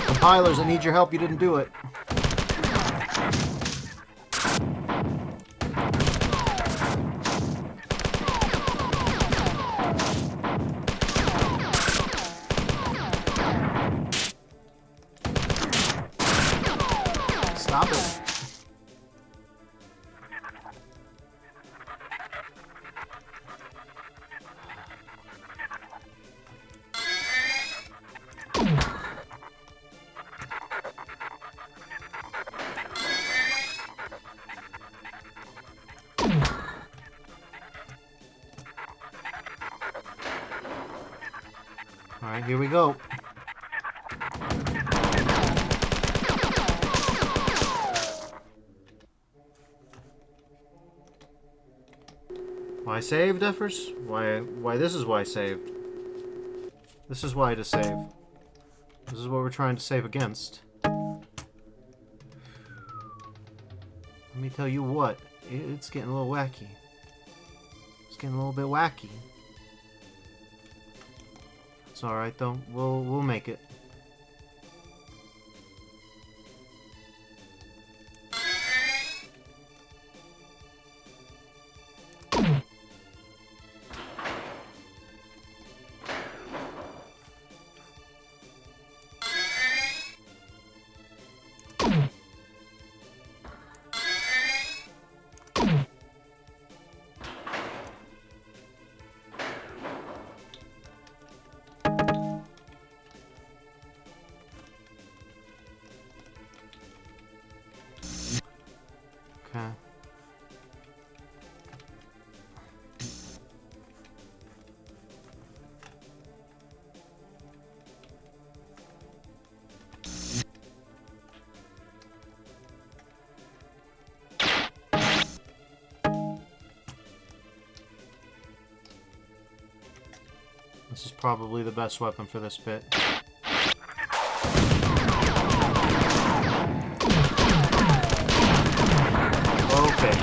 Compilers, I need your help, you didn't do it. Stop it. Alright, here we go. Why save, Duffers? Why this is why I saved. This is why to save. This is what we're trying to save against. Let me tell you what, it's getting a little wacky. It's getting a little bit wacky. It's alright though, we'll make it. Okay. This is probably the best weapon for this bit. Okay.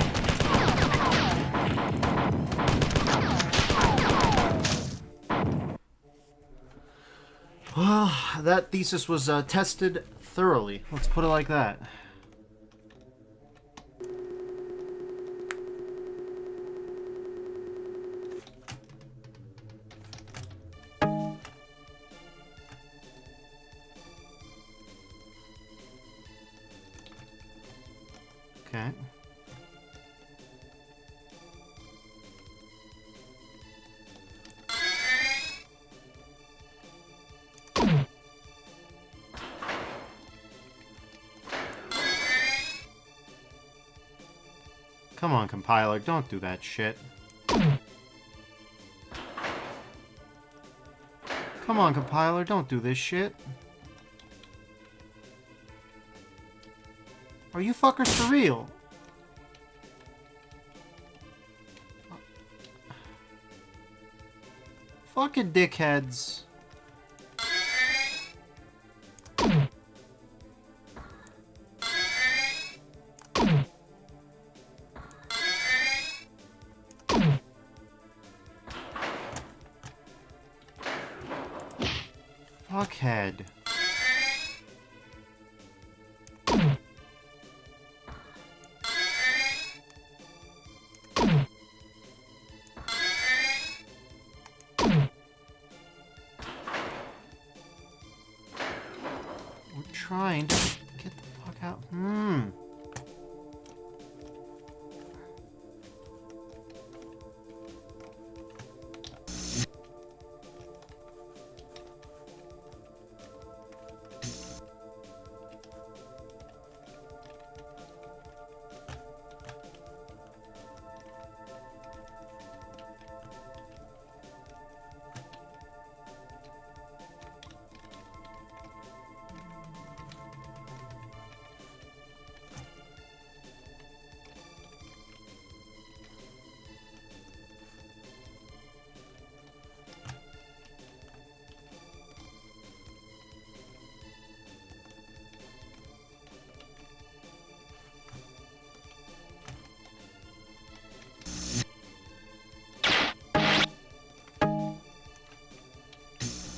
Well, that thesis was tested thoroughly. Let's put it like that. Okay. Come on, compiler, don't do that shit. Come on, compiler, don't do this shit. Are you fuckers for real? Fucking dickheads. Fuckhead. We're trying to get the fuck out.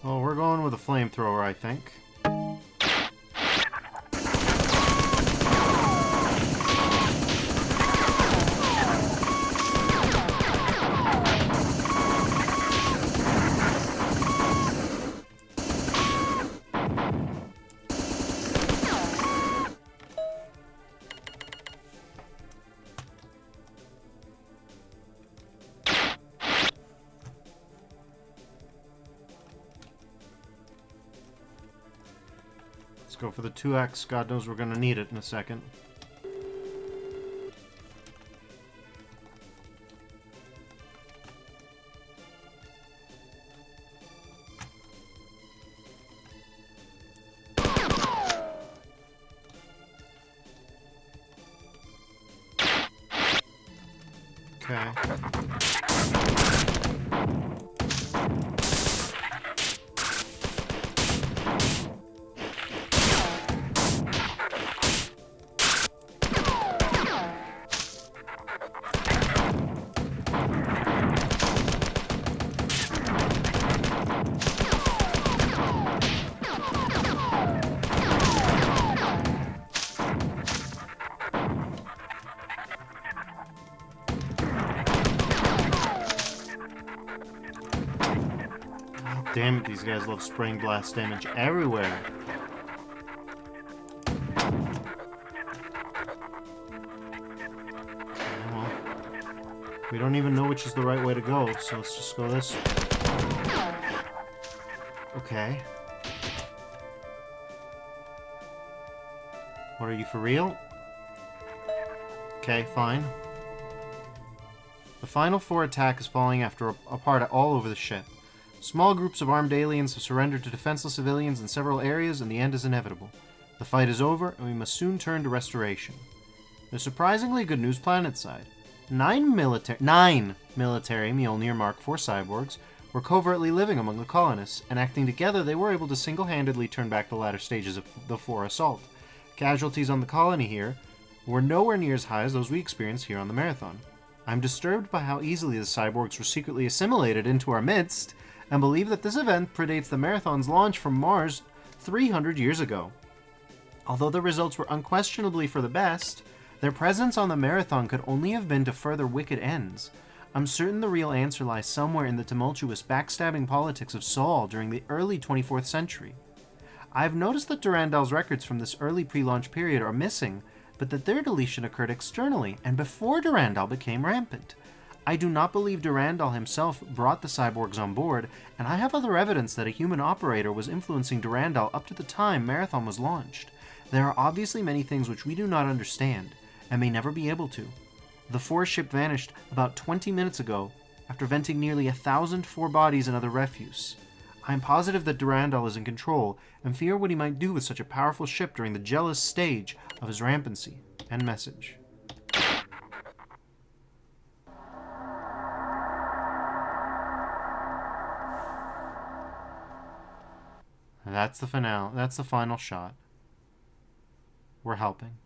Well, we're going with a flamethrower, I think. Let's go for the 2x. God knows we're gonna need it in a second. Okay. Damn it, these guys love spraying blast damage everywhere. Well, we don't even know which is the right way to go, so let's just go this way. Okay. What, are you for real? Okay, fine. The final 4 attack is falling apart all over the ship. Small groups of armed aliens have surrendered to defenseless civilians in several areas, and the end is inevitable. The fight is over, and we must soon turn to restoration. There's surprisingly good news planetside. 9 military Mjolnir Mark IV cyborgs were covertly living among the colonists, and acting together they were able to single-handedly turn back the latter stages of the 4 assault. Casualties on the colony here were nowhere near as high as those we experienced here on the Marathon. I'm disturbed by how easily the cyborgs were secretly assimilated into our midst, and believe that this event predates the Marathon's launch from Mars 300 years ago. Although the results were unquestionably for the best, their presence on the Marathon could only have been to further wicked ends. I'm certain the real answer lies somewhere in the tumultuous, backstabbing politics of Sol during the early 24th century. I've noticed that Durandal's records from this early pre-launch period are missing, but that their deletion occurred externally and before Durandal became rampant. I do not believe Durandal himself brought the cyborgs on board, and I have other evidence that a human operator was influencing Durandal up to the time Marathon was launched. There are obviously many things which we do not understand, and may never be able to. The 4 ship vanished about 20 minutes ago, after venting nearly 1,000 4 bodies and other refuse. I am positive that Durandal is in control, and fear what he might do with such a powerful ship during the jealous stage of his rampancy. End message. That's the finale. That's the final shot. We're helping.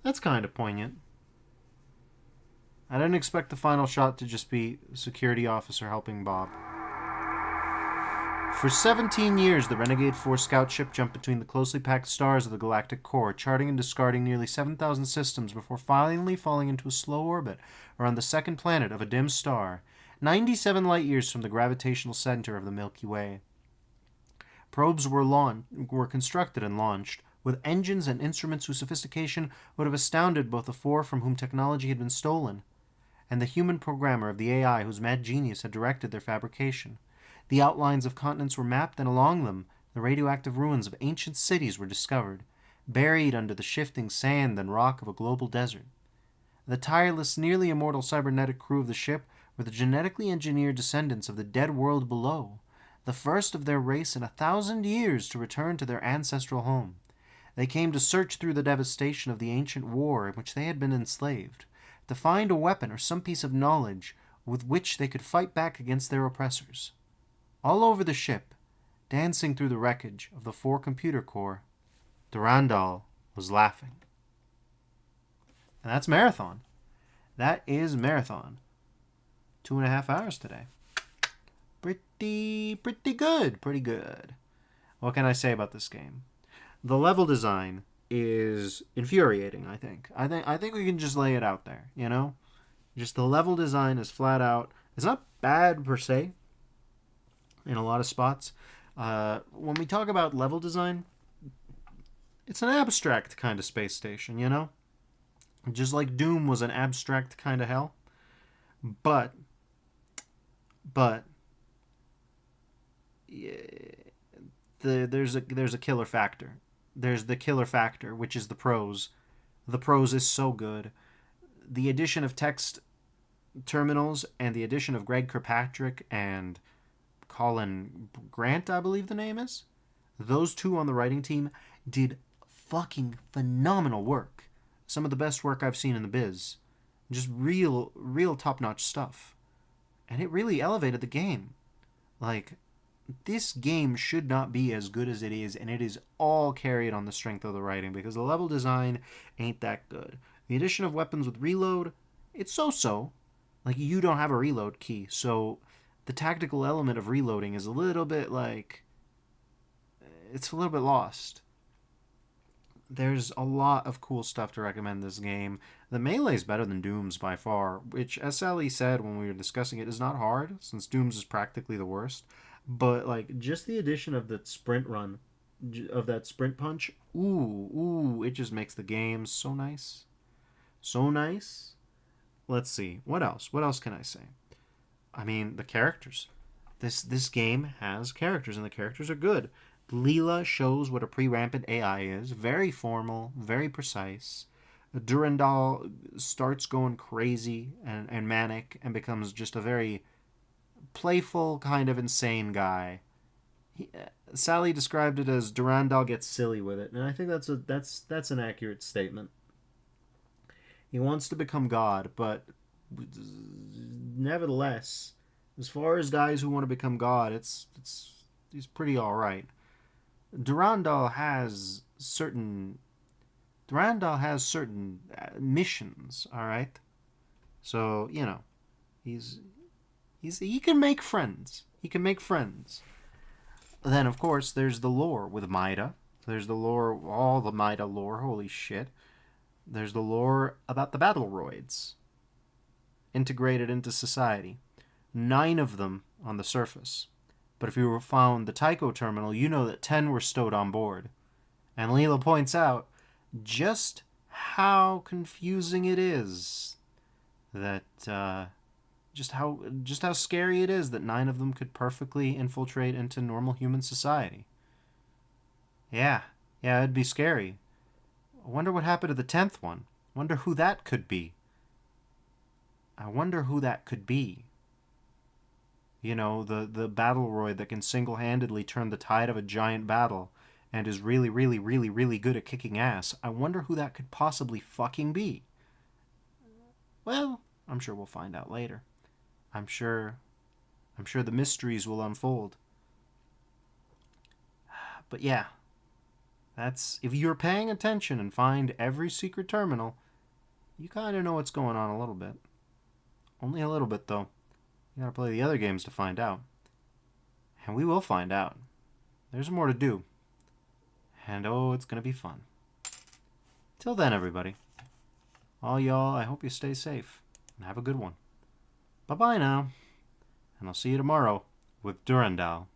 That's kind of poignant. I didn't expect the final shot to just be a security officer helping Bob. For 17 years, the Renegade 4 scout ship jumped between the closely packed stars of the galactic core, charting and discarding nearly 7,000 systems before finally falling into a slow orbit around the second planet of a dim star, 97 light-years from the gravitational center of the Milky Way. Probes were constructed and launched, with engines and instruments whose sophistication would have astounded both the 4 from whom technology had been stolen, and the human programmer of the AI whose mad genius had directed their fabrication. The outlines of continents were mapped, and along them, the radioactive ruins of ancient cities were discovered, buried under the shifting sand and rock of a global desert. The tireless, nearly immortal cybernetic crew of the ship were the genetically engineered descendants of the dead world below, the first of their race in 1,000 years to return to their ancestral home. They came to search through the devastation of the ancient war in which they had been enslaved, to find a weapon or some piece of knowledge with which they could fight back against their oppressors. All over the ship, dancing through the wreckage of the 4 computer core, Durandal was laughing. And that's Marathon. That is Marathon. 2.5 hours today. Pretty good. Pretty good. What can I say about this game? The level design is infuriating, I think. I think we can just lay it out there, you know? Just the level design is flat out. It's not bad per se in a lot of spots. When we talk about level design, it's an abstract kind of space station, you know? Just like Doom was an abstract kind of hell. But yeah, there's a killer factor. There's the killer factor, which is the prose. The prose is so good. The addition of text terminals and the addition of Greg Kirkpatrick and Colin Grant, I believe the name is, those 2 on the writing team did fucking phenomenal work. Some of the best work I've seen in the biz. Just real top-notch stuff. And it really elevated the game. Like, this game should not be as good as it is, and it is all carried on the strength of the writing because the level design ain't that good. The addition of weapons with reload, it's so-so. Like, you don't have a reload key, so the tactical element of reloading is a little bit like, it's a little bit lost. There's a lot of cool stuff to recommend this game. The melee is better than Doom's by far, which, as Sally said when we were discussing it, is not hard, since Doom's is practically the worst. But, like, just the addition of the sprint run, of that sprint punch, it just makes the game so nice. So nice. Let's see. What else? What else can I say? I mean, the characters. This game has characters, and the characters are good. Leela shows what a pre-rampant AI is. Very formal, very precise. Durandal starts going crazy and manic and becomes just a very playful, kind of insane guy. Sally described it as Durandal gets silly with it, and I think that's an accurate statement. He wants to become God, but nevertheless, as far as guys who want to become God, it's he's pretty all right. Durandal has certain missions, all right? So, he can make friends. He can make friends. Then of course there's the lore with Maida. There's the lore, all the Maida lore, holy shit. There's the lore about the Battleroids integrated into society. 9 of them on the surface. But if you found the Tycho terminal, you know that 10 were stowed on board. And Leela points out just how confusing it is that just how scary it is that 9 of them could perfectly infiltrate into normal human society. Yeah, it'd be scary. I wonder what happened to the 10th one. Wonder who that could be. I wonder who that could be. You know, the Battleroid that can single-handedly turn the tide of a giant battle and is really, really, really, really good at kicking ass. I wonder who that could possibly fucking be. Well, I'm sure we'll find out later. I'm sure the mysteries will unfold. But yeah, that's, if you're paying attention and find every secret terminal, you kind of know what's going on a little bit. Only a little bit, though. You gotta play the other games to find out. And we will find out. There's more to do. And oh, it's gonna be fun. Till then, everybody. All y'all, I hope you stay safe. And have a good one. Bye-bye now. And I'll see you tomorrow with Durandal.